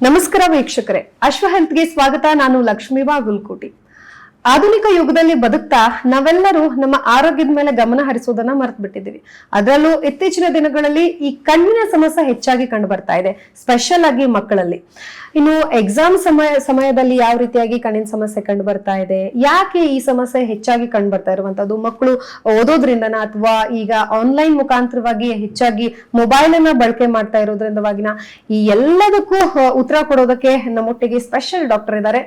ನಮಸ್ಕಾರ ವೀಕ್ಷಕರೇ, ಅಶ್ವ ಹೆಲ್ತ್ಗೆ ಸ್ವಾಗತ. ನಾನು ಲಕ್ಷ್ಮೀ ಬಾಗುಲ್ಕೋಟಿ. ಆಧುನಿಕ ಯುಗದಲ್ಲಿ ಬದುಕ್ತಾ ನಾವೆಲ್ಲರೂ ನಮ್ಮ ಆರೋಗ್ಯದ ಮೇಲೆ ಗಮನ ಹರಿಸೋದನ್ನ ಮರ್ತು ಬಿಟ್ಟಿದ್ದೀವಿ. ಅದರಲ್ಲೂ ಇತ್ತೀಚಿನ ದಿನಗಳಲ್ಲಿ ಈ ಕಣ್ಣಿನ ಸಮಸ್ಯೆ ಹೆಚ್ಚಾಗಿ ಕಂಡು ಬರ್ತಾ ಇದೆ, ಸ್ಪೆಷಲ್ ಆಗಿ ಮಕ್ಕಳಲ್ಲಿ. ಇನ್ನು ಎಕ್ಸಾಮ್ ಸಮಯದಲ್ಲಿ ಯಾವ ರೀತಿಯಾಗಿ ಕಣ್ಣಿನ ಸಮಸ್ಯೆ ಕಂಡು ಬರ್ತಾ ಇದೆ, ಯಾಕೆ ಈ ಸಮಸ್ಯೆ ಹೆಚ್ಚಾಗಿ ಕಂಡು ಬರ್ತಾ ಇರುವಂತದ್ದು, ಮಕ್ಕಳು ಓದೋದ್ರಿಂದನ ಅಥವಾ ಈಗ ಆನ್ಲೈನ್ ಮುಖಾಂತರವಾಗಿ ಹೆಚ್ಚಾಗಿ ಮೊಬೈಲ್ ಅನ್ನ ಬಳಕೆ ಮಾಡ್ತಾ ಇರೋದ್ರಿಂದವಾಗಿನ, ಈ ಎಲ್ಲದಕ್ಕೂ ಉತ್ತರ ಕೊಡೋದಕ್ಕೆ ನಮ್ಮೊಟ್ಟಿಗೆ ಸ್ಪೆಷಲ್ ಡಾಕ್ಟರ್ ಇದ್ದಾರೆ.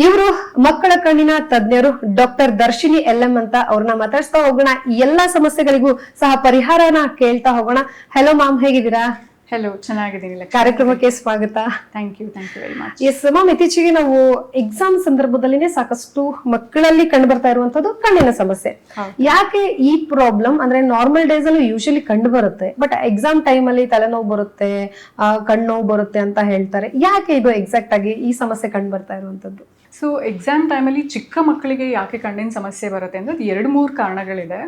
ಇವರು ಮಕ್ಕಳ ಕಣ್ಣಿನ ತಜ್ಞರು, ಡಾಕ್ಟರ್ ದರ್ಶಿನಿ LM ಅಂತ. ಅವ್ರನ್ನ ಮಾತಾಡ್ಸ್ತಾ ಹೋಗೋಣ, ಈ ಎಲ್ಲಾ ಸಮಸ್ಯೆಗಳಿಗೂ ಸಹ ಪರಿಹಾರನ ಕೇಳ್ತಾ ಹೋಗೋಣ. ಹೆಲೋ ಮ್ಯಾಮ್, ಹೇಗಿದ್ದೀರಾ? ಹೆಲೋ, ಚೆನ್ನಾಗಿದ್ದೀನಿ. ಕಾರ್ಯಕ್ರಮಕ್ಕೆ ಸ್ವಾಗತ. Thank you very much. Yes ma'am, ಇತ್ತೀಚೆಗೆ ನಾವು ಎಕ್ಸಾಮ್ ಸಂದರ್ಭದಲ್ಲಿನೇ ಸಾಕಷ್ಟು ಮಕ್ಕಳಲ್ಲಿ ಕಂಡು ಬರ್ತಾ ಇರುವಂತದ್ದು ಕಣ್ಣಿನ ಸಮಸ್ಯೆ. ಯಾಕೆ ಈ ಪ್ರಾಬ್ಲಮ್ ಅಂದ್ರೆ ನಾರ್ಮಲ್ ಡೇಸ್ ಅಲ್ಲಿ ಯೂಶಲಿ ಕಂಡು ಬರುತ್ತೆ, ಬಟ್ ಎಕ್ಸಾಮ್ ಟೈಮ್ ಅಲ್ಲಿ ತಲೆನೋವು ಬರುತ್ತೆ, ಕಣ್ಣೋವು ಬರುತ್ತೆ ಅಂತ ಹೇಳ್ತಾರೆ. ಯಾಕೆ ಇದು ಎಕ್ಸಾಕ್ಟ್ ಆಗಿ ಈ ಸಮಸ್ಯೆ ಕಂಡು ಬರ್ತಾ ಇರುವಂತದ್ದು? ಸೊ ಎಕ್ಸಾಮ್ ಟೈಮಲ್ಲಿ ಚಿಕ್ಕ ಮಕ್ಕಳಿಗೆ ಯಾಕೆ ಕಣ್ಣಿನ ಸಮಸ್ಯೆ ಬರುತ್ತೆ ಅಂದ್ರೆ 2-3 ಕಾರಣಗಳಿದೆ.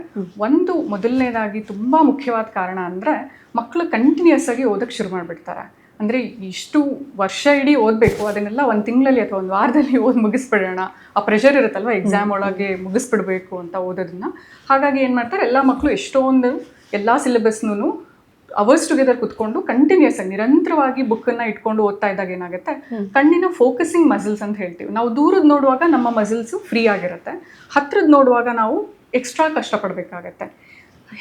ಒಂದು, ಮೊದಲನೇದಾಗಿ ತುಂಬಾ ಮುಖ್ಯವಾದ ಕಾರಣ ಅಂದ್ರೆ ಮಕ್ಕಳು ಕಂಟಿನ್ಯೂಸ್ ಆಗಿ ಓದಕ್ಕೆ ಶುರು ಮಾಡಿಬಿಡ್ತಾರೆ. ಅಂದರೆ ಇಷ್ಟು ವರ್ಷ ಇಡೀ ಓದಬೇಕು, ಅದನ್ನೆಲ್ಲ ಒಂದು ತಿಂಗಳಲ್ಲಿ ಅಥವಾ ಒಂದು ವಾರದಲ್ಲಿ ಮುಗಿಸ್ಬಿಡೋಣ, ಆ ಪ್ರೆಷರ್ ಇರುತ್ತಲ್ವ ಎಕ್ಸಾಮ್ ಒಳಗೆ ಮುಗಿಸ್ಬಿಡ್ಬೇಕು ಅಂತ ಓದೋದನ್ನ. ಹಾಗಾಗಿ ಏನು ಮಾಡ್ತಾರೆ, ಎಲ್ಲ ಮಕ್ಕಳು ಎಷ್ಟೊಂದು ಎಲ್ಲ ಸಿಲೆಬಸ್ನೂ ಅವರ್ಸ್ ಟುಗೆದರ್ ಕುತ್ಕೊಂಡು ಕಂಟಿನ್ಯೂಸ್ ಆಗಿ ನಿರಂತರವಾಗಿ ಬುಕ್ಕನ್ನು ಇಟ್ಕೊಂಡು ಓದ್ತಾ ಇದ್ದಾಗ ಏನಾಗುತ್ತೆ, ಕಣ್ಣಿನ ಫೋಕಸಿಂಗ್ ಮಸಲ್ಸ್ ಅಂತ ಹೇಳ್ತೀವಿ ನಾವು. ದೂರದ್ದು ನೋಡುವಾಗ ನಮ್ಮ ಮಸಲ್ಸು ಫ್ರೀ ಆಗಿರುತ್ತೆ, ಹತ್ರದ್ದು ನೋಡುವಾಗ ನಾವು ಎಕ್ಸ್ಟ್ರಾ ಕಷ್ಟಪಡಬೇಕಾಗತ್ತೆ.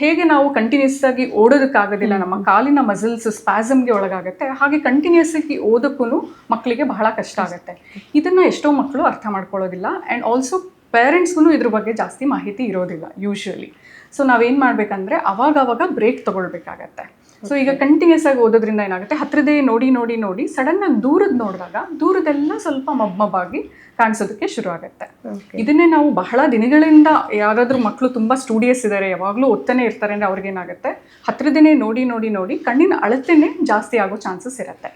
ಹೇಗೆ ನಾವು ಕಂಟಿನ್ಯೂಸ್ ಆಗಿ ಓಡೋದಕ್ಕಾಗೋದಿಲ್ಲ, ನಮ್ಮ ಕಾಲಿನ ಮಸಲ್ಸ್ ಸ್ಪ್ಯಾಸಮ್ಗೆ ಒಳಗಾಗುತ್ತೆ, ಹಾಗೆ ಕಂಟಿನ್ಯೂಸ್ ಆಗಿ ಓದೋಕ್ಕೂ ಮಕ್ಕಳಿಗೆ ಬಹಳ ಕಷ್ಟ ಆಗುತ್ತೆ. ಇದನ್ನು ಎಷ್ಟೋ ಮಕ್ಕಳು ಅರ್ಥ ಮಾಡ್ಕೊಳ್ಳೋದಿಲ್ಲ. ಆ್ಯಂಡ್ ಆಲ್ಸೋ ಪೇರೆಂಟ್ಸ್ಗೂ ಇದ್ರ ಬಗ್ಗೆ ಜಾಸ್ತಿ ಮಾಹಿತಿ ಇರೋದಿಲ್ಲ ಯೂಶ್ವಲಿ. ಸೊ ನಾವೇನು ಮಾಡಬೇಕಂದ್ರೆ ಅವಾಗ ಬ್ರೇಕ್ ತೊಗೊಳ್ಬೇಕಾಗತ್ತೆ. ಸೊ ಈಗ ಕಂಟಿನ್ಯೂಸ್ ಆಗಿ ಓದೋದ್ರಿಂದ ಏನಾಗುತ್ತೆ, ಹತ್ರದೇ ನೋಡಿ ನೋಡಿ ನೋಡಿ ಸಡನ್ನಾಗಿ ದೂರದ್ದು ನೋಡಿದಾಗ ದೂರದೆಲ್ಲ ಸ್ವಲ್ಪ ಮಬ್ಬಾಗಿ ಕಾಣಿಸೋದಕ್ಕೆ ಶುರು ಆಗುತ್ತೆ. ಇದನ್ನೇ ನಾವು ಬಹಳ ದಿನಗಳಿಂದ, ಯಾರಾದರೂ ಮಕ್ಕಳು ತುಂಬ ಸ್ಟೂಡಿಯಸ್ ಇದ್ದಾರೆ, ಯಾವಾಗಲೂ ಓದ್ತಾನೆ ಇರ್ತಾರೆ ಅಂದರೆ ಅವ್ರಿಗೇನಾಗುತ್ತೆ, ಹತ್ರದೇ ನೋಡಿ ನೋಡಿ ನೋಡಿ ಕಣ್ಣಿನ ಅಳತೆನೇ ಜಾಸ್ತಿ ಆಗೋ ಚಾನ್ಸಸ್ ಇರುತ್ತೆ.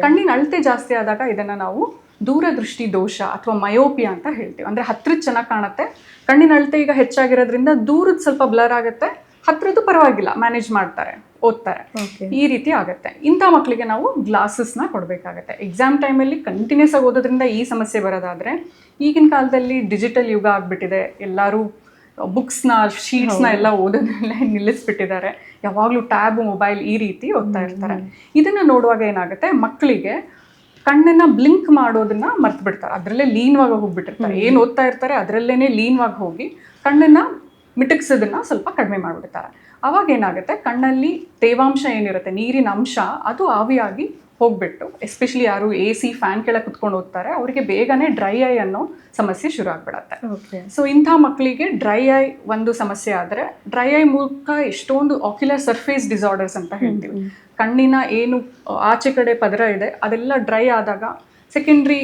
ಕಣ್ಣಿನ ಅಳತೆ ಜಾಸ್ತಿ ಆದಾಗ ಇದನ್ನು ನಾವು ದೂರದೃಷ್ಟಿ ದೋಷ ಅಥವಾ ಮಯೋಪಿಯಾ ಅಂತ ಹೇಳ್ತೀವಿ. ಅಂದರೆ ಹತ್ರದ ಚೆನ್ನಾಗಿ ಕಾಣುತ್ತೆ, ಕಣ್ಣಿನ ಅಳತೆ ಈಗ ಹೆಚ್ಚಾಗಿರೋದ್ರಿಂದ ದೂರದ ಸ್ವಲ್ಪ ಬ್ಲರ್ ಆಗುತ್ತೆ, ಹತ್ರದ್ದು ಪರವಾಗಿಲ್ಲ ಮ್ಯಾನೇಜ್ ಮಾಡ್ತಾರೆ, ಓದ್ತಾರೆ, ಈ ರೀತಿ ಆಗುತ್ತೆ. ಇಂಥ ಮಕ್ಕಳಿಗೆ ನಾವು ಗ್ಲಾಸಸ್ನ ಕೊಡಬೇಕಾಗತ್ತೆ. ಎಕ್ಸಾಮ್ ಟೈಮಲ್ಲಿ ಕಂಟಿನ್ಯೂಸ್ ಆಗಿ ಓದೋದ್ರಿಂದ ಈ ಸಮಸ್ಯೆ ಬರೋದಾದರೆ, ಈಗಿನ ಕಾಲದಲ್ಲಿ ಡಿಜಿಟಲ್ ಯುಗ ಆಗಿಬಿಟ್ಟಿದೆ, ಎಲ್ಲರೂ ಬುಕ್ಸ್ನ ಶೀಟ್ಸ್ನ ಎಲ್ಲ ಓದೋದನ್ನೆಲ್ಲ ನಿಲ್ಲಿಸ್ಬಿಟ್ಟಿದ್ದಾರೆ, ಯಾವಾಗಲೂ ಟ್ಯಾಬ್ ಮೊಬೈಲ್ ಈ ರೀತಿ ಓದ್ತಾ ಇರ್ತಾರೆ. ಇದನ್ನು ನೋಡುವಾಗ ಏನಾಗುತ್ತೆ, ಮಕ್ಕಳಿಗೆ ಕಣ್ಣನ್ನು ಬ್ಲಿಂಕ್ ಮಾಡೋದನ್ನ ಮರ್ತು ಬಿಡ್ತಾರೆ, ಅದರಲ್ಲೇ ಲೀನವಾಗಿ ಹೋಗ್ಬಿಟ್ಟಿರ್ತಾರೆ. ಏನು ಓದ್ತಾ ಇರ್ತಾರೆ ಅದರಲ್ಲೇ ಲೀನವಾಗಿ ಹೋಗಿ ಕಣ್ಣನ್ನು ಮಿಟಕ್ಸೋದನ್ನ ಸ್ವಲ್ಪ ಕಡಿಮೆ ಮಾಡಿಬಿಡ್ತಾರೆ. ಅವಾಗ ಏನಾಗುತ್ತೆ, ಕಣ್ಣಲ್ಲಿ ತೇವಾಂಶ ಏನಿರುತ್ತೆ, ನೀರಿನ ಅಂಶ, ಅದು ಆವಿಯಾಗಿ ಹೋಗ್ಬಿಟ್ಟು, ಎಸ್ಪೆಷಲಿ ಯಾರು AC ಫ್ಯಾನ್ ಕೆಳಗೆ ಕುತ್ಕೊಂಡು ಓದ್ತಾರೆ ಅವರಿಗೆ ಬೇಗನೆ ಡ್ರೈ ಐ ಅನ್ನೋ ಸಮಸ್ಯೆ ಶುರು ಆಗ್ಬಿಡತ್ತೆ. ಸೊ ಇಂಥ ಮಕ್ಕಳಿಗೆ ಡ್ರೈ ಐ ಒಂದು ಸಮಸ್ಯೆ ಆದರೆ, ಡ್ರೈ ಐ ಮೂಲಕ ಎಷ್ಟೊಂದು ಆಕ್ಯುಲರ್ ಸರ್ಫೇಸ್ ಡಿಸಾರ್ಡರ್ಸ್ ಅಂತ ಹೇಳ್ತೀವಿ, ಕಣ್ಣಿನ ಏನು ಆಚೆ ಕಡೆ ಪದರ ಇದೆ ಅದೆಲ್ಲ ಡ್ರೈ ಆದಾಗ ಸೆಕೆಂಡ್ರಿ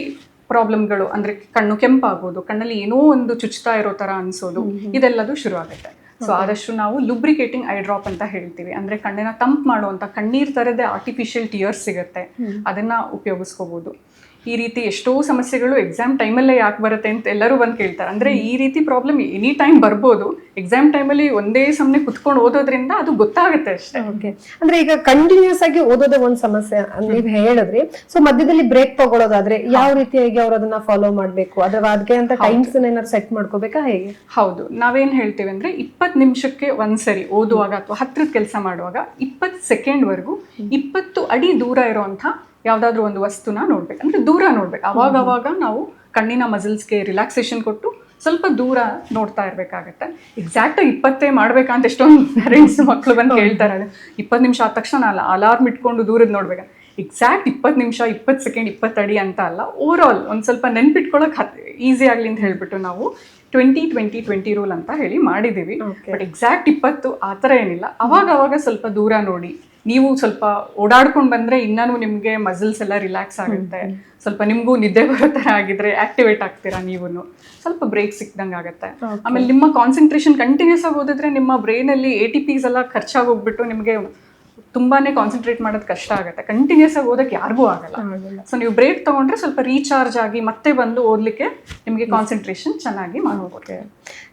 ಪ್ರಾಬ್ಲಮ್ಗಳು, ಅಂದರೆ ಕಣ್ಣು ಕೆಂಪಾಗೋದು, ಕಣ್ಣಲ್ಲಿ ಏನೋ ಒಂದು ಚುಚ್ತಾ ಇರೋ ಥರ ಅನಿಸೋದು, ಇದೆಲ್ಲದು ಶುರು ಆಗುತ್ತೆ. ಸೊ ಆದಷ್ಟು ನಾವು ಲುಬ್ರಿಕೇಟಿಂಗ್ ಐ ಡ್ರಾಪ್ ಅಂತ ಹೇಳ್ತೀವಿ, ಅಂದರೆ ಕಣ್ಣಿನ ತಂಪು ಮಾಡುವಂಥ ಕಣ್ಣೀರ್ ಥರದೇ ಆರ್ಟಿಫಿಷಿಯಲ್ ಟಿಯರ್ಸ್ ಸಿಗುತ್ತೆ, ಅದನ್ನು ಉಪಯೋಗಿಸ್ಕೋಬೋದು. ಈ ರೀತಿ ಎಷ್ಟೋ ಸಮಸ್ಯೆಗಳು ಎಕ್ಸಾಮ್ ಟೈಮಲ್ಲೇ ಯಾಕೆ ಬರುತ್ತೆ ಅಂತ ಎಲ್ಲರೂ ಬಂದು ಕೇಳ್ತಾರೆ. ಅಂದರೆ ಈ ರೀತಿ ಪ್ರಾಬ್ಲಮ್ ಎನಿ ಟೈಮ್ ಬರ್ಬೋದು, ಎಕ್ಸಾಮ್ ಟೈಮಲ್ಲಿ ಒಂದೇ ಸಮನೆ ಕುತ್ಕೊಂಡು ಓದೋದ್ರಿಂದ ಅದು ಗೊತ್ತಾಗುತ್ತೆ ಅಷ್ಟೇ. ಓಕೆ, ಅಂದ್ರೆ ಈಗ ಕಂಟಿನ್ಯೂಸ್ ಆಗಿ ಓದೋದೇ ಒಂದು ಸಮಸ್ಯೆ ನೀವು ಹೇಳಿದ್ರಿ. ಸೊ ಮಧ್ಯದಲ್ಲಿ ಬ್ರೇಕ್ ತಗೊಳ್ಳೋದಾದ್ರೆ ಯಾವ ರೀತಿಯಾಗಿ ಅವ್ರು ಅದನ್ನ ಫಾಲೋ ಮಾಡಬೇಕು, ಅದಕ್ಕೆ ಅಂತ ಟೈಮ್ಸ್ ಏನಾದ್ರು ಸೆಟ್ ಮಾಡ್ಕೋಬೇಕಾ, ಹೇಗೆ? ಹೌದು, ನಾವೇನು ಹೇಳ್ತೀವಿ ಅಂದರೆ 20 ನಿಮಿಷಕ್ಕೆ ಒಂದ್ಸರಿ ಓದುವಾಗ ಅಥವಾ ಹತ್ರದ ಕೆಲಸ ಮಾಡುವಾಗ 20 ಸೆಕೆಂಡ್ವರೆಗೂ 20 ಅಡಿ ದೂರ ಇರೋವಂಥ ಯಾವುದಾದ್ರೂ ಒಂದು ವಸ್ತುನ ನೋಡ್ಬೇಕು, ಅಂದರೆ ದೂರ ನೋಡ್ಬೇಕು. ಅವಾಗ ನಾವು ಕಣ್ಣಿನ ಮಸಲ್ಸ್ಗೆ ರಿಲ್ಯಾಕ್ಸೇಷನ್ ಕೊಟ್ಟು ಸ್ವಲ್ಪ ದೂರ ನೋಡ್ತಾ ಇರಬೇಕಾಗತ್ತೆ. ಎಕ್ಸಾಕ್ಟಾಗಿ 20 ಮಾಡ್ಬೇಕಂತ ಎಷ್ಟೊಂದು ಪೇರೆಂಟ್ಸ್ ಮಕ್ಕಳು ಬಂದು ಕೇಳ್ತಾರೆ. 20 ನಿಮಿಷ ಆದ ತಕ್ಷಣ ಅಲಾರ್ಮ್ ಇಟ್ಕೊಂಡು ದೂರದ ನೋಡ್ಬೇಕು. ಎಕ್ಸಾಕ್ಟ್ 20 ನಿಮಿಷ 20 ಸೆಕೆಂಡ್ 20 ಅಡಿ ಅಂತ ಅಲ್ಲ, ಓವರ್ ಆಲ್ ಒಂದು ಸ್ವಲ್ಪ ನೆನ್ಪಿಟ್ಕೊಳ್ಳೋಕೆ ಈಸಿ ಆಗಲಿ ಅಂತ ಹೇಳ್ಬಿಟ್ಟು ನಾವು 20-20-20 ರೂಲ್ ಅಂತ ಹೇಳಿ ಮಾಡಿದ್ದೀವಿ. ಬಟ್ ಎಕ್ಸಾಕ್ಟ್ 20 ಆ ಥರ ಏನಿಲ್ಲ, ಅವಾಗ ಸ್ವಲ್ಪ ದೂರ ನೋಡಿ. ನೀವು ಸ್ವಲ್ಪ ಓಡಾಡ್ಕೊಂಡು ಬಂದರೆ ಇನ್ನೂ ನಿಮಗೆ ಮಸಲ್ಸ್ ಎಲ್ಲ ರಿಲ್ಯಾಕ್ಸ್ ಆಗುತ್ತೆ, ಸ್ವಲ್ಪ ನಿಮಗೂ ನಿದ್ದೆ ಬರೋ ಥರ ಆಗಿದ್ರೆ ಆಕ್ಟಿವೇಟ್ ಆಗ್ತೀರಾ, ನೀವು ಸ್ವಲ್ಪ ಬ್ರೇಕ್ ಸಿಕ್ದಂಗೆ ಆಗುತ್ತೆ. ಆಮೇಲೆ ನಿಮ್ಮ ಕಾನ್ಸಂಟ್ರೇಷನ್ ಕಂಟಿನ್ಯೂಸ್ ಆಗಿ ಓದಿದ್ರೆ ನಿಮ್ಮ ಬ್ರೈನಲ್ಲಿ ATPs ಎಲ್ಲ ಖರ್ಚಾಗೋಗ್ಬಿಟ್ಟು ನಿಮಗೆ ತುಂಬಾ ಕಾನ್ಸಂಟ್ರೇಟ್ ಮಾಡೋದು ಕಷ್ಟ ಆಗುತ್ತೆ. ಕಂಟಿನ್ಯೂಸ್ ಆಗಿ ಓದಕ್ಕೆ ಯಾರಿಗೂ ಆಗಲ್ಲ. ಸೊ ನೀವು ಬ್ರೇಕ್ ತೊಗೊಂಡ್ರೆ ಸ್ವಲ್ಪ ರೀಚಾರ್ಜ್ ಆಗಿ ಮತ್ತೆ ಬಂದು ಓದಲಿಕ್ಕೆ ನಿಮಗೆ ಕಾನ್ಸಂಟ್ರೇಷನ್ ಚೆನ್ನಾಗಿ ಮಾಡ್ಬೋದು.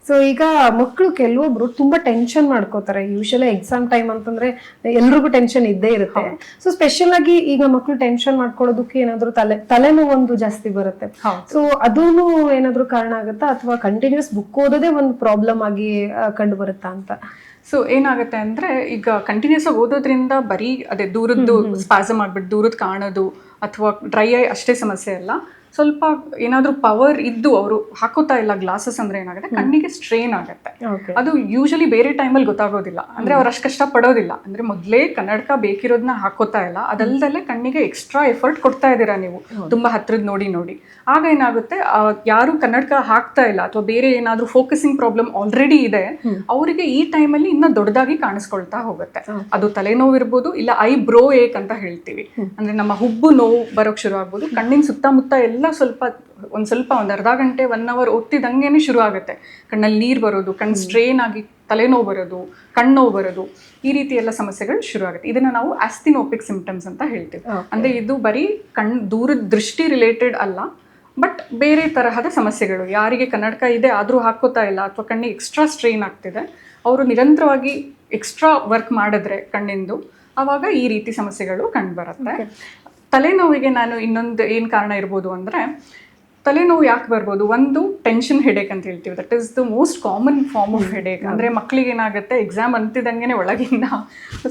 ಸೊ ಈಗ ಮಕ್ಕಳು ಕೆಲವೊಬ್ರು ತುಂಬಾ ಟೆನ್ಷನ್ ಮಾಡ್ಕೋತಾರೆ. ಯೂಶಲಿ ಎಕ್ಸಾಮ್ ಟೈಮ್ ಅಂತಂದ್ರೆ ಎಲ್ರಿಗೂ ಟೆನ್ಷನ್ ಇದ್ದೇ ಇರುತ್ತೆ. ಸೊ ಸ್ಪೆಷಲ್ ಆಗಿ ಈಗ ಮಕ್ಕಳು ಟೆನ್ಷನ್ ಮಾಡ್ಕೊಳ್ಳೋದಕ್ಕೆ ಏನಾದ್ರು ತಲೆನೋವು ಒಂದು ಜಾಸ್ತಿ ಬರುತ್ತೆ. ಸೊ ಅದೂನು ಏನಾದ್ರು ಕಾರಣ ಆಗುತ್ತಾ ಅಥವಾ ಕಂಟಿನ್ಯೂಸ್ ಬುಕ್ ಓದೋದೇ ಒಂದು ಪ್ರಾಬ್ಲಮ್ ಆಗಿ ಕಂಡು ಬರುತ್ತಾ ಅಂತ? ಸೊ ಏನಾಗುತ್ತೆ ಅಂದ್ರೆ ಈಗ ಕಂಟಿನ್ಯೂಸ್ ಆಗಿ ಓದೋದ್ರಿಂದ ಬರೀ ಅದೇ ದೂರದ್ದು ಸ್ಪಾಸಮ್ ಆಗ್ಬಿಟ್ಟು ದೂರದ್ದು ಕಾಣೋದು ಅಥವಾ ಡ್ರೈ ಐ ಅಷ್ಟೇ ಸಮಸ್ಯೆ ಅಲ್ಲ. ಸ್ವಲ್ಪ ಏನಾದ್ರೂ ಪವರ್ ಇದ್ದು ಅವರು ಹಾಕೋತಾ ಇಲ್ಲ ಗ್ಲಾಸಸ್ ಅಂದ್ರೆ ಏನಾಗುತ್ತೆ, ಕಣ್ಣಿಗೆ ಸ್ಟ್ರೇನ್ ಆಗುತ್ತೆ. ಅದು ಯೂಶಲಿ ಬೇರೆ ಟೈಮಲ್ಲಿ ಗೊತ್ತಾಗೋದಿಲ್ಲ, ಅಂದ್ರೆ ಅವ್ರು ಅಷ್ಟು ಕಷ್ಟ ಪಡೋದಿಲ್ಲ. ಅಂದ್ರೆ ಮೊದಲೇ ಕನ್ನಡಕ ಬೇಕಿರೋದನ್ನ ಹಾಕೋತಾ ಇಲ್ಲ, ಅದಲ್ದಲ್ಲೇ ಕಣ್ಣಿಗೆ ಎಕ್ಸ್ಟ್ರಾ ಎಫರ್ಟ್ ಕೊಡ್ತಾ ಇದ್ದೀರಾ ನೀವು ತುಂಬಾ ಹತ್ರದ ನೋಡಿ ನೋಡಿ. ಆಗ ಏನಾಗುತ್ತೆ, ಯಾರು ಕನ್ನಡಕ ಹಾಕ್ತಾ ಇಲ್ಲ ಅಥವಾ ಬೇರೆ ಏನಾದ್ರೂ ಫೋಕಸಿಂಗ್ ಪ್ರಾಬ್ಲಮ್ ಆಲ್ರೆಡಿ ಇದೆ, ಅವರಿಗೆ ಈ ಟೈಮಲ್ಲಿ ಇನ್ನ ದೊಡ್ಡದಾಗಿ ಕಾಣಿಸ್ಕೊಳ್ತಾ ಹೋಗುತ್ತೆ. ಅದು ತಲೆನೋವು ಇರ್ಬೋದು, ಇಲ್ಲ ಐ ಬ್ರೋ ಏಕ್ ಅಂತ ಹೇಳ್ತೀವಿ, ಅಂದ್ರೆ ನಮ್ಮ ಹುಬ್ಬು ನೋವು ಬರೋಕ್ ಶುರು ಆಗ್ಬೋದು. ಕಣ್ಣಿನ ಸುತ್ತಮುತ್ತ ಎಲ್ಲ ಒಂದ್ ಅರ್ಧ ಗಂಟೆ 1 hour ಓದ್ತಿದ್ದಂಗೆನೆ ಶುರು ಆಗುತ್ತೆ. ಕಣ್ಣಲ್ಲಿ ನೀರು ಬರೋದು, ಕಣ್ಣು ಸ್ಟ್ರೇನ್ ಆಗಿ ತಲೆನೋವು ಬರೋದು, ಕಣ್ಣೋವು ಬರೋದು, ಈ ರೀತಿ ಎಲ್ಲ ಸಮಸ್ಯೆಗಳು ಶುರು ಆಗುತ್ತೆ. ಇದನ್ನ ನಾವು ಆಸ್ಥಿನೋಪಿಕ್ ಸಿಂಪ್ಟಮ್ಸ್ ಅಂತ ಹೇಳ್ತೀವಿ. ಅಂದ್ರೆ ಇದು ಬರೀ ದೂರದ ದೃಷ್ಟಿ ರಿಲೇಟೆಡ್ ಅಲ್ಲ, ಬಟ್ ಬೇರೆ ತರಹದ ಸಮಸ್ಯೆಗಳು. ಯಾರಿಗೆ ಕನ್ನಡಕ ಇದೆ ಆದ್ರೂ ಹಾಕೋತಾ ಇಲ್ಲ ಅಥವಾ ಕಣ್ಣಿಗೆ ಎಕ್ಸ್ಟ್ರಾ ಸ್ಟ್ರೈನ್ ಆಗ್ತಿದೆ, ಅವರು ನಿರಂತರವಾಗಿ ಎಕ್ಸ್ಟ್ರಾ ವರ್ಕ್ ಮಾಡಿದ್ರೆ ಕಣ್ಣಿಂದು, ಆವಾಗ ಈ ರೀತಿ ಸಮಸ್ಯೆಗಳು ಕಂಡು ಬರುತ್ತೆ. ತಲೆನೋವಿಗೆ ನಾನು ಇನ್ನೊಂದು ಏನು ಕಾರಣ ಇರ್ಬೋದು ಅಂದರೆ, ತಲೆನೋವು ಯಾಕೆ ಬರ್ಬೋದು, ಒಂದು ಟೆನ್ಷನ್ ಹೆಡೇಕ್ ಅಂತ ಹೇಳ್ತೀವಿ. That is the most common form of headache. ಅಂದರೆ ಮಕ್ಕಳಿಗೆ ಏನಾಗುತ್ತೆ, ಎಕ್ಸಾಮ್ ಅಂತಿದ್ದಂಗೆ ಒಳಗಿಂದ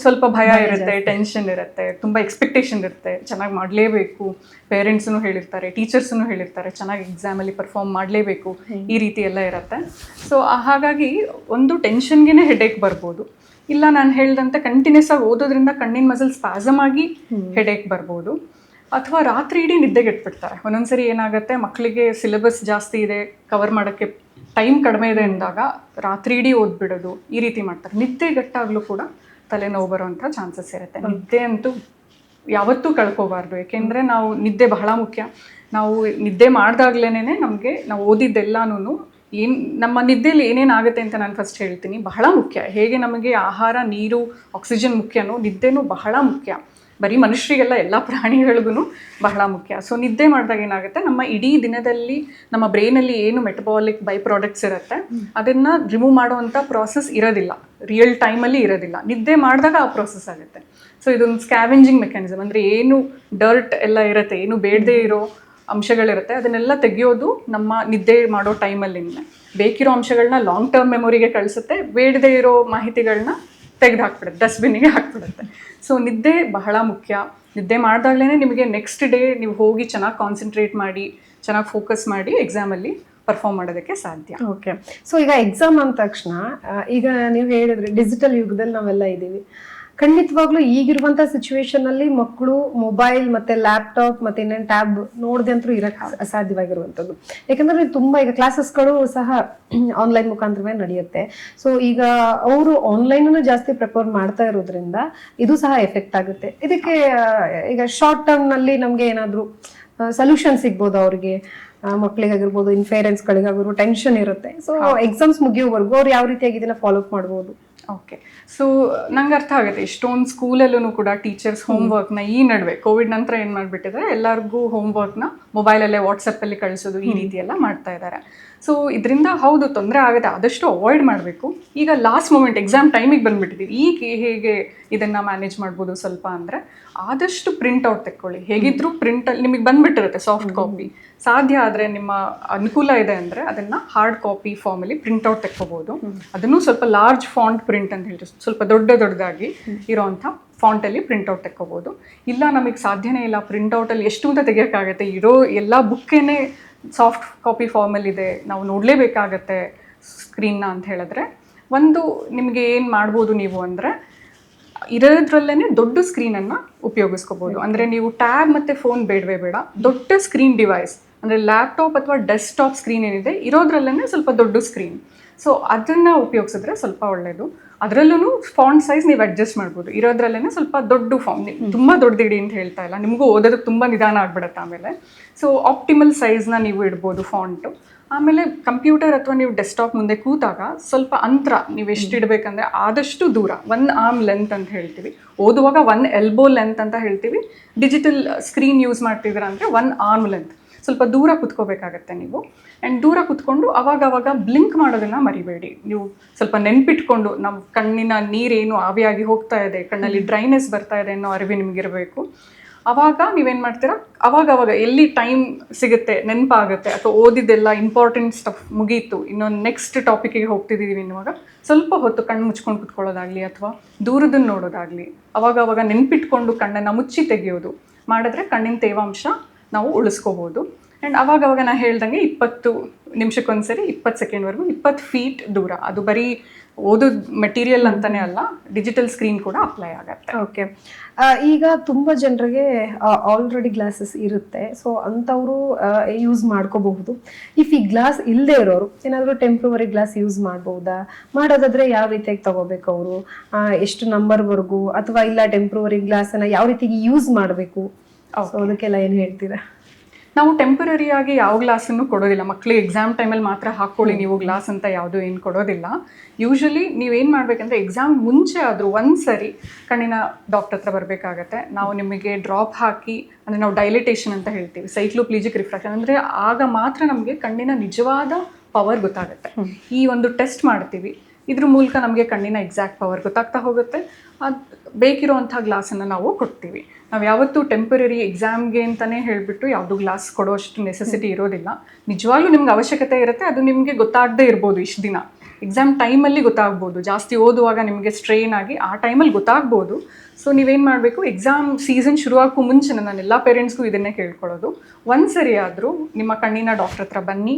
ಸ್ವಲ್ಪ ಭಯ ಇರುತ್ತೆ, ಟೆನ್ಷನ್ ಇರುತ್ತೆ, ತುಂಬ ಎಕ್ಸ್ಪೆಕ್ಟೇಷನ್ ಇರುತ್ತೆ, ಚೆನ್ನಾಗಿ ಮಾಡಲೇಬೇಕು, ಪೇರೆಂಟ್ಸೂ ಹೇಳಿರ್ತಾರೆ, ಟೀಚರ್ಸೂ ಹೇಳಿರ್ತಾರೆ, ಚೆನ್ನಾಗಿ ಎಕ್ಸಾಮಲ್ಲಿ ಪರ್ಫಾರ್ಮ್ ಮಾಡಲೇಬೇಕು, ಈ ರೀತಿ ಎಲ್ಲ ಇರುತ್ತೆ. ಸೊ ಹಾಗಾಗಿ ಒಂದು ಟೆನ್ಷನ್ಗೆ ಹೆಡೇಕ್ ಬರ್ಬೋದು. ಇಲ್ಲ ನಾನು ಹೇಳ್ದಂತೆ ಕಂಟಿನ್ಯೂಸ್ ಆಗಿ ಓದೋದ್ರಿಂದ ಕಣ್ಣಿನ ಮಸಲ್ ಸ್ಪಾಸಮ್ ಆಗಿ ಹೆಡೇಕ್ ಬರ್ಬೋದು. ಅಥವಾ ರಾತ್ರಿ ಇಡೀ ನಿದ್ದೆಗೆಟ್ಬಿಡ್ತಾರೆ. ಒಂದೊಂದ್ಸರಿ ಏನಾಗುತ್ತೆ, ಮಕ್ಕಳಿಗೆ ಸಿಲೆಬಸ್ ಜಾಸ್ತಿ ಇದೆ, ಕವರ್ ಮಾಡೋಕ್ಕೆ ಟೈಮ್ ಕಡಿಮೆ ಇದೆ ಅಂದಾಗ ರಾತ್ರಿ ಇಡೀ ಓದ್ಬಿಡೋದು, ಈ ರೀತಿ ಮಾಡ್ತಾರೆ. ನಿದ್ದೆಗೆಟ್ಟಾಗಲೂ ಕೂಡ ತಲೆನೋವು ಬರೋವಂಥ ಚಾನ್ಸಸ್ ಇರುತ್ತೆ. ನಿದ್ದೆ ಅಂತೂ ಯಾವತ್ತೂ ಕಳ್ಕೋಬಾರ್ದು, ಏಕೆಂದರೆ ನಾವು ನಿದ್ದೆ ಬಹಳ ಮುಖ್ಯ. ನಾವು ನಿದ್ದೆ ಮಾಡಿದಾಗ್ಲೇ ನಮಗೆ ನಾವು ಓದಿದ್ದೆಲ್ಲನೂ ನಮ್ಮ ನಿದ್ದೆಯಲ್ಲಿ ಏನೇನಾಗುತ್ತೆ ಅಂತ ನಾನು ಫಸ್ಟ್ ಹೇಳ್ತೀನಿ. ಬಹಳ ಮುಖ್ಯ. ಹೇಗೆ ನಮಗೆ ಆಹಾರ, ನೀರು, ಆಕ್ಸಿಜನ್ ಮುಖ್ಯನೋ, ನಿದ್ದೆನೂ ಬಹಳ ಮುಖ್ಯ. ಬರೀ ಮನುಷ್ಯರಿಗೆಲ್ಲ, ಎಲ್ಲ ಪ್ರಾಣಿಗಳಿಗೂ ಬಹಳ ಮುಖ್ಯ. ಸೊ ನಿದ್ದೆ ಮಾಡಿದಾಗ ಏನಾಗುತ್ತೆ, ನಮ್ಮ ಇಡೀ ದಿನದಲ್ಲಿ ನಮ್ಮ ಬ್ರೈನಲ್ಲಿ ಏನು ಮೆಟಬಾಲಿಕ್ ಬೈ ಪ್ರಾಡಕ್ಟ್ಸ್ ಇರುತ್ತೆ ಅದನ್ನು ರಿಮೂವ್ ಮಾಡುವಂಥ ಪ್ರಾಸೆಸ್ ಇರೋದಿಲ್ಲ, ರಿಯಲ್ ಟೈಮಲ್ಲಿ ಇರೋದಿಲ್ಲ. ನಿದ್ದೆ ಮಾಡಿದಾಗ ಆ ಪ್ರಾಸೆಸ್ ಆಗುತ್ತೆ. ಸೊ ಇದೊಂದು ಸ್ಕ್ಯಾವೆಂಜಿಂಗ್ ಮೆಕ್ಯಾನಿಸಮ್. ಅಂದರೆ ಏನು ಡರ್ಟ್ ಎಲ್ಲ ಇರುತ್ತೆ, ಏನು ಬೇಡದೇ ಇರೋ ಅಂಶಗಳಿರುತ್ತೆ, ಅದನ್ನೆಲ್ಲ ತೆಗೆಯೋದು ನಮ್ಮ ನಿದ್ದೆ ಮಾಡೋ ಟೈಮಲ್ಲಿಂದ. ಬೇಕಿರೋ ಅಂಶಗಳನ್ನ ಲಾಂಗ್ ಟರ್ಮ್ ಮೆಮೊರಿಗೆ ಕಳಿಸುತ್ತೆ, ಬೇಡದೇ ಇರೋ ಮಾಹಿತಿಗಳನ್ನ ತೆಗೆದು ಹಾಕ್ಬಿಡುತ್ತೆ, ಡಸ್ಟ್ಬಿನ್ನಿಗೆ ಹಾಕ್ಬಿಡುತ್ತೆ. ಸೊ ನಿದ್ದೆ ಬಹಳ ಮುಖ್ಯ. ನಿದ್ದೆ ಮಾಡಿದಾಗಲೇ ನಿಮಗೆ ನೆಕ್ಸ್ಟ್ ಡೇ ನೀವು ಹೋಗಿ ಚೆನ್ನಾಗಿ ಕಾನ್ಸಂಟ್ರೇಟ್ ಮಾಡಿ, ಚೆನ್ನಾಗಿ ಫೋಕಸ್ ಮಾಡಿ ಎಕ್ಸಾಮಲ್ಲಿ ಪರ್ಫಾರ್ಮ್ ಮಾಡೋದಕ್ಕೆ ಸಾಧ್ಯ. ಓಕೆ. ಸೊ ಈಗ ಎಕ್ಸಾಮ್ ಅಂದ ತಕ್ಷಣ, ಈಗ ನೀವು ಹೇಳಿದ್ರಿ ಡಿಜಿಟಲ್ ಯುಗದಲ್ಲಿ ನಾವೆಲ್ಲ ಇದ್ದೀವಿ. ಖಂಡಿತವಾಗ್ಲೂ ಈಗಿರುವಂಥ ಸಿಚುವೇಶನ್ ಅಲ್ಲಿ ಮಕ್ಕಳು ಮೊಬೈಲ್ ಮತ್ತೆ ಲ್ಯಾಪ್ಟಾಪ್ ಮತ್ತೆ ಇನ್ನೇನು ಟ್ಯಾಬ್ ನೋಡದೆ ಅಂತೂ ಇರಕ್ಕೆ ಅಸಾಧ್ಯವಾಗಿರುವಂಥದ್ದು. ಯಾಕಂದ್ರೆ ತುಂಬಾ ಈಗ ಕ್ಲಾಸಸ್ಗಳು ಸಹ ಆನ್ಲೈನ್ ಮುಖಾಂತರವೇ ನಡೆಯುತ್ತೆ. ಸೊ ಈಗ ಅವರು ಆನ್ಲೈನ್ ಜಾಸ್ತಿ ಪ್ರಿಫರ್ ಮಾಡ್ತಾ ಇರೋದ್ರಿಂದ ಇದು ಸಹ ಎಫೆಕ್ಟ್ ಆಗುತ್ತೆ. ಇದಕ್ಕೆ ಈಗ ಶಾರ್ಟ್ ಟರ್ಮ್ ನಲ್ಲಿ ನಮ್ಗೆ ಏನಾದ್ರು ಸೊಲ್ಯೂಷನ್ ಸಿಗ್ಬೋದು ಅವ್ರಿಗೆ, ಮಕ್ಕಳಿಗಾಗಿರ್ಬೋದು, ಇನ್ಫೇರೆನ್ಸ್ಗಳಿಗಾಗಿರ್ಬೋದು, ಟೆನ್ಷನ್ ಇರುತ್ತೆ. ಸೊ ಎಕ್ಸಾಮ್ಸ್ ಮುಗಿಯೋವರೆಗೂ ಅವ್ರು ಯಾವ ರೀತಿಯಾಗಿ ಇದನ್ನ ಫಾಲೋ ಅಪ್ ಮಾಡ್ಬೋದು? ಓಕೆ. ಸೊ ನಂಗೆ ಅರ್ಥ ಆಗುತ್ತೆ, ಎಷ್ಟೊಂದು ಸ್ಕೂಲಲ್ಲೂ ಕೂಡ ಟೀಚರ್ಸ್ ಹೋಮ್ವರ್ಕ್ನ ಈ ನಡುವೆ ಕೋವಿಡ್ ನಂತರ ಏನು ಮಾಡಿಬಿಟ್ಟಿದ್ದಾರೆ, ಎಲ್ಲರಿಗೂ ಹೋಮ್ವರ್ಕ್ನ ಮೊಬೈಲಲ್ಲೇ ವಾಟ್ಸಪ್ಪಲ್ಲಿ ಕಳಿಸೋದು, ಈ ರೀತಿ ಎಲ್ಲ ಮಾಡ್ತಾ ಇದ್ದಾರೆ. ಸೊ ಇದರಿಂದ ಹೌದು ತೊಂದರೆ ಆಗುತ್ತೆ, ಆದಷ್ಟು ಅವಾಯ್ಡ್ ಮಾಡಬೇಕು. ಈಗ ಲಾಸ್ಟ್ ಮೂಮೆಂಟ್ ಎಕ್ಸಾಮ್ ಟೈಮಿಗೆ ಬಂದುಬಿಟ್ಟಿದ್ದೀವಿ, ಈಗ ಹೇಗೆ ಇದನ್ನು ಮ್ಯಾನೇಜ್ ಮಾಡ್ಬೋದು ಸ್ವಲ್ಪ ಅಂದರೆ, ಆದಷ್ಟು ಪ್ರಿಂಟ್ಔಟ್ ತೆಕ್ಕೊಳ್ಳಿ. ಹೇಗಿದ್ದರೂ ಪ್ರಿಂಟಲ್ಲಿ ನಿಮಗೆ ಬಂದುಬಿಟ್ಟಿರುತ್ತೆ ಸಾಫ್ಟ್ ಕಾಪಿ. ಸಾಧ್ಯ ಆದರೆ ನಿಮ್ಮ ಅನುಕೂಲ ಇದೆ ಅಂದರೆ ಅದನ್ನು ಹಾರ್ಡ್ ಕಾಪಿ ಫಾರ್ಮಲ್ಲಿ ಪ್ರಿಂಟ್ಔಟ್ ತೆಕ್ಕೋಬೋದು. ಅದನ್ನು ಸ್ವಲ್ಪ ಲಾರ್ಜ್ ಫಾಂಟ್ ಪ್ರಿಂಟ್ ಅಂತ ಹೇಳ್ತೀವಿ, ಸ್ವಲ್ಪ ದೊಡ್ಡದಾಗಿ ಇರೋವಂಥ ಫಾಂಟಲ್ಲಿ ಪ್ರಿಂಟ್ಔಟ್ ತೆಕ್ಕೋಬೋದು. ಇಲ್ಲ ನಮಗೆ ಸಾಧ್ಯನೇ ಇಲ್ಲ, ಪ್ರಿಂಟ್ಔಟಲ್ಲಿ ಎಷ್ಟು ಅಂತ ತೆಗಿಯೋಕ್ಕಾಗತ್ತೆ, ಇರೋ ಎಲ್ಲ ಬುಕ್ಕೇನೆ ಸಾಫ್ಟ್ ಕಾಪಿ ಫಾರ್ಮಲ್ಲಿದೆ, ನಾವು ನೋಡಲೇಬೇಕಾಗತ್ತೆ ಸ್ಕ್ರೀನ್ನ ಅಂತ ಹೇಳಿದ್ರೆ, ಒಂದು ನಿಮಗೆ ಏನು ಮಾಡ್ಬೋದು ನೀವು ಅಂದರೆ, ಇರೋದ್ರಲ್ಲೇ ದೊಡ್ಡ ಸ್ಕ್ರೀನನ್ನು ಉಪಯೋಗಿಸ್ಕೋಬೋದು. ಅಂದರೆ ನೀವು ಟ್ಯಾಬ್ ಮತ್ತು ಫೋನ್ ಬೇಡವೇ ಬೇಡ, ದೊಡ್ಡ ಸ್ಕ್ರೀನ್ ಡಿವೈಸ್ ಅಂದರೆ ಲ್ಯಾಪ್ಟಾಪ್ ಅಥವಾ ಡೆಸ್ಕ್ಟಾಪ್ ಸ್ಕ್ರೀನ್ ಏನಿದೆ ಇರೋದ್ರಲ್ಲೇ ಸ್ವಲ್ಪ ದೊಡ್ಡ ಸ್ಕ್ರೀನ್, ಸೊ ಅದನ್ನು ಉಪಯೋಗಿಸಿದ್ರೆ ಸ್ವಲ್ಪ ಒಳ್ಳೆಯದು. ಅದರಲ್ಲೂ ಫಾಂಟ್ ಸೈಜ್ ನೀವು ಅಡ್ಜಸ್ಟ್ ಮಾಡ್ಬೋದು. ಇರೋದ್ರಲ್ಲೇ ಸ್ವಲ್ಪ ದೊಡ್ಡ ಫಾಂಟ್, ತುಂಬ ದೊಡ್ಡದಿಡಿ ಅಂತ ಹೇಳ್ತಾ ಇಲ್ಲ, ನಿಮಗೂ ಓದೋದಕ್ಕೆ ತುಂಬ ನಿಧಾನ ಆಗ್ಬಿಡುತ್ತೆ ಆಮೇಲೆ. ಸೊ ಆಪ್ಟಿಮಲ್ ಸೈಜ್ನ ನೀವು ಇಡ್ಬೋದು ಫಾಂಟು. ಆಮೇಲೆ ಕಂಪ್ಯೂಟರ್ ಅಥವಾ ನೀವು ಡೆಸ್ಕ್ಟಾಪ್ ಮುಂದೆ ಕೂತಾಗ ಸ್ವಲ್ಪ ಅಂತರ ನೀವು ಎಷ್ಟು ಇಡಬೇಕಂದ್ರೆ ಆದಷ್ಟು ದೂರ, 1 arm ಲೆಂತ್ ಅಂತ ಹೇಳ್ತೀವಿ. ಓದುವಾಗ 1 elbow ಲೆಂತ್ ಅಂತ ಹೇಳ್ತೀವಿ. ಡಿಜಿಟಲ್ ಸ್ಕ್ರೀನ್ ಯೂಸ್ ಮಾಡ್ತಿದ್ದೀರಾ ಅಂದರೆ 1 arm ಲೆಂತ್. ಸ್ವಲ್ಪ ದೂರ ಕುತ್ಕೋಬೇಕಾಗತ್ತೆ ನೀವು. ಆ್ಯಂಡ್ ದೂರ ಕುತ್ಕೊಂಡು ಅವಾಗ ಬ್ಲಿಂಕ್ ಮಾಡೋದನ್ನು ಮರಿಬೇಡಿ. ನೀವು ಸ್ವಲ್ಪ ನೆನ್ಪಿಟ್ಕೊಂಡು ನಮ್ಮ ಕಣ್ಣಿನ ನೀರೇನು ಆವಿಯಾಗಿ ಹೋಗ್ತಾ ಇದೆ, ಕಣ್ಣಲ್ಲಿ ಡ್ರೈನೆಸ್ ಬರ್ತಾ ಇದೆ ಅನ್ನೋ ಅರಿವು ನಿಮಗಿರಬೇಕು. ಆವಾಗ ನೀವೇನು ಮಾಡ್ತೀರಾ, ಅವಾಗ ಎಲ್ಲಿ ಟೈಮ್ ಸಿಗುತ್ತೆ, ನೆನಪಾಗುತ್ತೆ, ಅಥವಾ ಓದಿದ್ದೆಲ್ಲ ಇಂಪಾರ್ಟೆಂಟ್ ಸ್ಟಫ್ ಮುಗೀತು, ಇನ್ನೊಂದು ನೆಕ್ಸ್ಟ್ ಟಾಪಿಕ್ಕಿಗೆ ಹೋಗ್ತಿದ್ದೀವಿ ಅನ್ನುವಾಗ ಸ್ವಲ್ಪ ಹೊತ್ತು ಕಣ್ಣು ಮುಚ್ಕೊಂಡು ಕುತ್ಕೊಳ್ಳೋದಾಗಲಿ ಅಥವಾ ದೂರದನ್ನು ನೋಡೋದಾಗಲಿ, ಅವಾಗ ನೆನ್ಪಿಟ್ಕೊಂಡು ಕಣ್ಣನ್ನು ಮುಚ್ಚಿ ತೆಗೆಯೋದು ಮಾಡಿದ್ರೆ ಕಣ್ಣಿನ ತೇವಾಂಶ ನಾವು ಉಳಿಸ್ಕೋಬೋದು. ಆ್ಯಂಡ್ ಅವಾಗ ನಾನು ಹೇಳ್ದಂಗೆ 20 ನಿಮಿಷಕ್ಕೊಂದ್ಸರಿ 20 ಸೆಕೆಂಡ್ವರೆಗೂ 20 ಫೀಟ್ ದೂರ. ಅದು ಬರೀ ಓದೋದು ಮೆಟೀರಿಯಲ್ ಅಂತಲೇ ಅಲ್ಲ, ಡಿಜಿಟಲ್ ಸ್ಕ್ರೀನ್ ಕೂಡ ಅಪ್ಲೈ ಆಗುತ್ತೆ. ಓಕೆ, ಈಗ ತುಂಬ ಜನರಿಗೆ ಆಲ್ರೆಡಿ ಗ್ಲಾಸಸ್ ಇರುತ್ತೆ, ಸೊ ಅಂಥವರು ಯೂಸ್ ಮಾಡ್ಕೋಬಹುದು. ಇಫ್ ಈ ಗ್ಲಾಸ್ ಇಲ್ಲದೆ ಇರೋರು ಏನಾದರೂ ಟೆಂಪ್ರವರಿ ಗ್ಲಾಸ್ ಯೂಸ್ ಮಾಡ್ಬೋದಾ? ಮಾಡೋದಾದ್ರೆ ಯಾವ ರೀತಿಯಾಗಿ ತಗೋಬೇಕು ಅವರು? ಎಷ್ಟು ನಂಬರ್ವರೆಗೂ, ಅಥವಾ ಇಲ್ಲ ಟೆಂಪ್ರವರಿ ಗ್ಲಾಸನ್ನು ಯಾವ ರೀತಿಯಾಗಿ ಯೂಸ್ ಮಾಡಬೇಕು? ಸೊ ಅದಕ್ಕೆಲ್ಲ ಏನು ಹೇಳ್ತೀರಾ? ನಾವು ಟೆಂಪರರಿಯಾಗಿ ಯಾವ ಗ್ಲಾಸನ್ನು ಕೊಡೋದಿಲ್ಲ. ಮಕ್ಕಳಿಗೆ ಎಕ್ಸಾಮ್ ಟೈಮಲ್ಲಿ ಮಾತ್ರ ಹಾಕ್ಕೊಳ್ಳಿ ನೀವು ಗ್ಲಾಸ್ ಅಂತ ಯಾವುದೂ ಏನು ಕೊಡೋದಿಲ್ಲ. ಯೂಶಲಿ ನೀವೇನು ಮಾಡಬೇಕಂದ್ರೆ ಎಕ್ಸಾಮ್ ಮುಂಚೆ ಆದರೂ ಒಂದ್ಸರಿ ಕಣ್ಣಿನ ಡಾಕ್ಟರ್ ಹತ್ರ ಬರಬೇಕಾಗತ್ತೆ. ನಾವು ನಿಮಗೆ ಡ್ರಾಪ್ ಹಾಕಿ, ಅಂದರೆ ನಾವು ಡೈಲಿಟೇಷನ್ ಅಂತ ಹೇಳ್ತೀವಿ, ಸೈಕ್ಲೋಪ್ಲೀಜಿಕ್ ರಿಫ್ರಾಕ್ಷನ್, ಅಂದರೆ ಆಗ ಮಾತ್ರ ನಮಗೆ ಕಣ್ಣಿನ ನಿಜವಾದ ಪವರ್ ಗೊತ್ತಾಗುತ್ತೆ. ಈ ಒಂದು ಟೆಸ್ಟ್ ಮಾಡ್ತೀವಿ, ಇದ್ರ ಮೂಲಕ ನಮಗೆ ಕಣ್ಣಿನ ಎಕ್ಸಾಕ್ಟ್ ಪವರ್ ಗೊತ್ತಾಗ್ತಾ ಹೋಗುತ್ತೆ. ಅದು ಬೇಕಿರೋವಂಥ ಗ್ಲಾಸನ್ನು ನಾವು ಕೊಡ್ತೀವಿ. ನಾವು ಯಾವತ್ತೂ ಟೆಂಪರರಿ ಎಕ್ಸಾಮ್ಗೆ ಅಂತಲೇ ಹೇಳಿಬಿಟ್ಟು ಯಾವುದು ಗ್ಲಾಸ್ ಕೊಡೋಷ್ಟು ನೆಸೆಸಿಟಿ ಇರೋದಿಲ್ಲ. ನಿಜವಾಗ್ಲೂ ನಿಮ್ಗೆ ಅವಶ್ಯಕತೆ ಇರುತ್ತೆ, ಅದು ನಿಮಗೆ ಗೊತ್ತಾಗದೇ ಇರ್ಬೋದು. ಇಷ್ಟು ದಿನ ಎಕ್ಸಾಮ್ ಟೈಮಲ್ಲಿ ಗೊತ್ತಾಗ್ಬೋದು, ಜಾಸ್ತಿ ಓದುವಾಗ ನಿಮಗೆ ಸ್ಟ್ರೈನ್ ಆಗಿ ಆ ಟೈಮಲ್ಲಿ ಗೊತ್ತಾಗ್ಬೋದು. ಸೊ ನೀವೇನು ಮಾಡಬೇಕು, ಎಕ್ಸಾಮ್ ಸೀಸನ್ ಶುರುವಾಗಕ್ಕೂ ಮುಂಚೆ ನಾನು ಎಲ್ಲ ಪೇರೆಂಟ್ಸ್ಗೂ ಇದನ್ನೇ ಕೇಳ್ಕೊಳ್ಳೋದು, ಒಂದ್ಸರಿ ಆದರೂ ನಿಮ್ಮ ಕಣ್ಣಿನ ಡಾಕ್ಟರ್ ಹತ್ರ ಬನ್ನಿ,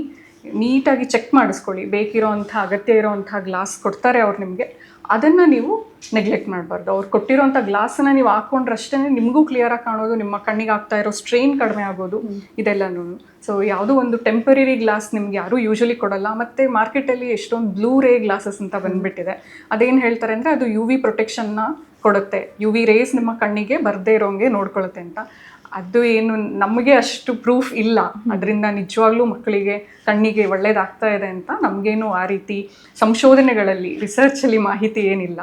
ನೀಟಾಗಿ ಚೆಕ್ ಮಾಡಿಸ್ಕೊಳ್ಳಿ. ಬೇಕಿರೋವಂಥ ಅಗತ್ಯ ಇರೋವಂಥ ಗ್ಲಾಸ್ ಕೊಡ್ತಾರೆ ಅವ್ರು ನಿಮಗೆ, ಅದನ್ನು ನೀವು ನೆಗ್ಲೆಕ್ಟ್ ಮಾಡಬಾರ್ದು. ಅವ್ರು ಕೊಟ್ಟಿರೋಂಥ ಗ್ಲಾಸನ್ನು ನೀವು ಹಾಕ್ಕೊಂಡ್ರಷ್ಟೇ ನಿಮಗೂ ಕ್ಲಿಯರಾಗಿ ಕಾಣೋದು, ನಿಮ್ಮ ಕಣ್ಣಿಗೆ ಆಗ್ತಾ ಇರೋ ಸ್ಟ್ರೈನ್ ಕಡಿಮೆ ಆಗೋದು, ಇದೆಲ್ಲನೂ. ಸೊ ಯಾವುದೋ ಒಂದು ಟೆಂಪರರಿ ಗ್ಲಾಸ್ ನಿಮ್ಗೆ ಯಾರೂ ಯೂಶಲಿ ಕೊಡಲ್ಲ. ಮತ್ತು ಮಾರ್ಕೆಟಲ್ಲಿ ಎಷ್ಟೊಂದು ಬ್ಲೂ ರೇ ಗ್ಲಾಸಸ್ ಅಂತ ಬಂದುಬಿಟ್ಟಿದೆ. ಅದೇನು ಹೇಳ್ತಾರೆ ಅಂದರೆ ಅದು UV ಪ್ರೊಟೆಕ್ಷನ್ನ ಕೊಡುತ್ತೆ, UV ರೇಸ್ ನಿಮ್ಮ ಕಣ್ಣಿಗೆ ಬರದೇ ಇರೋಂಗೆ ನೋಡ್ಕೊಳ್ಳುತ್ತೆ ಅಂತ. ಅದು ಏನು ನಮಗೆ ಅಷ್ಟು ಪ್ರೂಫ್ ಇಲ್ಲ, ಅದರಿಂದ ನಿಜವಾಗ್ಲೂ ಮಕ್ಕಳಿಗೆ ಕಣ್ಣಿಗೆ ಒಳ್ಳೇದಾಗ್ತಾ ಇದೆ ಅಂತ ನಮಗೇನು ಆ ರೀತಿ ಸಂಶೋಧನೆಗಳಲ್ಲಿ ರಿಸರ್ಚಲ್ಲಿ ಮಾಹಿತಿ ಏನಿಲ್ಲ.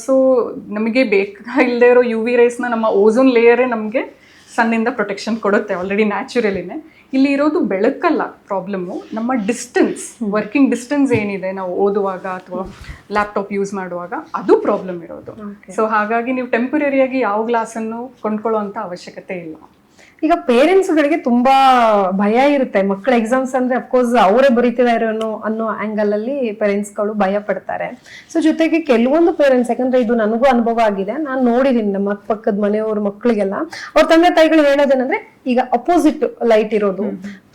ಸೊ ನಮಗೆ ಇಲ್ಲದೆ ಇರೋ UV ರೇಸ್ನ ನಮ್ಮ ಓಝೋನ್ ಲೇಯರೇ ನಮಗೆ ಸನ್ನಿಂದ ಪ್ರೊಟೆಕ್ಷನ್ ಕೊಡುತ್ತೆ ಆಲ್ರೆಡಿ ನ್ಯಾಚುರಲಿನೇ. ಇಲ್ಲಿ ಇರೋದು ಬೆಳಕಲ್ಲ ಪ್ರಾಬ್ಲಮ್ಮು, ನಮ್ಮ ಡಿಸ್ಟೆನ್ಸ್, ವರ್ಕಿಂಗ್ ಡಿಸ್ಟೆನ್ಸ್ ಏನಿದೆ ನಾವು ಓದುವಾಗ ಅಥವಾ ಲ್ಯಾಪ್ಟಾಪ್ ಯೂಸ್ ಮಾಡುವಾಗ, ಅದು ಪ್ರಾಬ್ಲಮ್ ಇರೋದು. ಸೊ ಹಾಗಾಗಿ ನೀವು ಟೆಂಪರರಿಯಾಗಿ ಯಾವ ಗ್ಲಾಸನ್ನು ಕೊಂಡ್ಕೊಳ್ಳೋ ಅಂಥ ಅವಶ್ಯಕತೆ ಇಲ್ಲ. ಈಗ ಪೇರೆಂಟ್ಸ್ಗಳಿಗೆ ತುಂಬಾ ಭಯ ಇರುತ್ತೆ, ಮಕ್ಕಳ ಎಕ್ಸಾಮ್ಸ್ ಅಂದ್ರೆ ಅಫ್ಕೋರ್ಸ್ ಅವರೇ ಬರೀತಿದಾರೋ ಅನ್ನೋ ಆಂಗಲ್ ಅಲ್ಲಿ ಪೇರೆಂಟ್ಸ್ಗಳು ಭಯ ಪಡ್ತಾರೆ. ಸೊ ಜೊತೆಗೆ ಕೆಲವೊಂದು ಪೇರೆಂಟ್ಸ್, ಯಾಕಂದ್ರೆ ಇದು ನನಗೂ ಅನುಭವ ಆಗಿದೆ, ನಾನು ನೋಡಿದೀನಿ ನಮ್ಮ ಪಕ್ಕದ ಮನೆಯವ್ರ ಮಕ್ಕಳಿಗೆಲ್ಲ ಅವ್ರ ತಂದೆ ತಾಯಿಗಳು ಹೇಳೋದೇನಂದ್ರೆ, ಈಗ ಅಪೋಸಿಟ್ ಲೈಟ್ ಇರೋದು,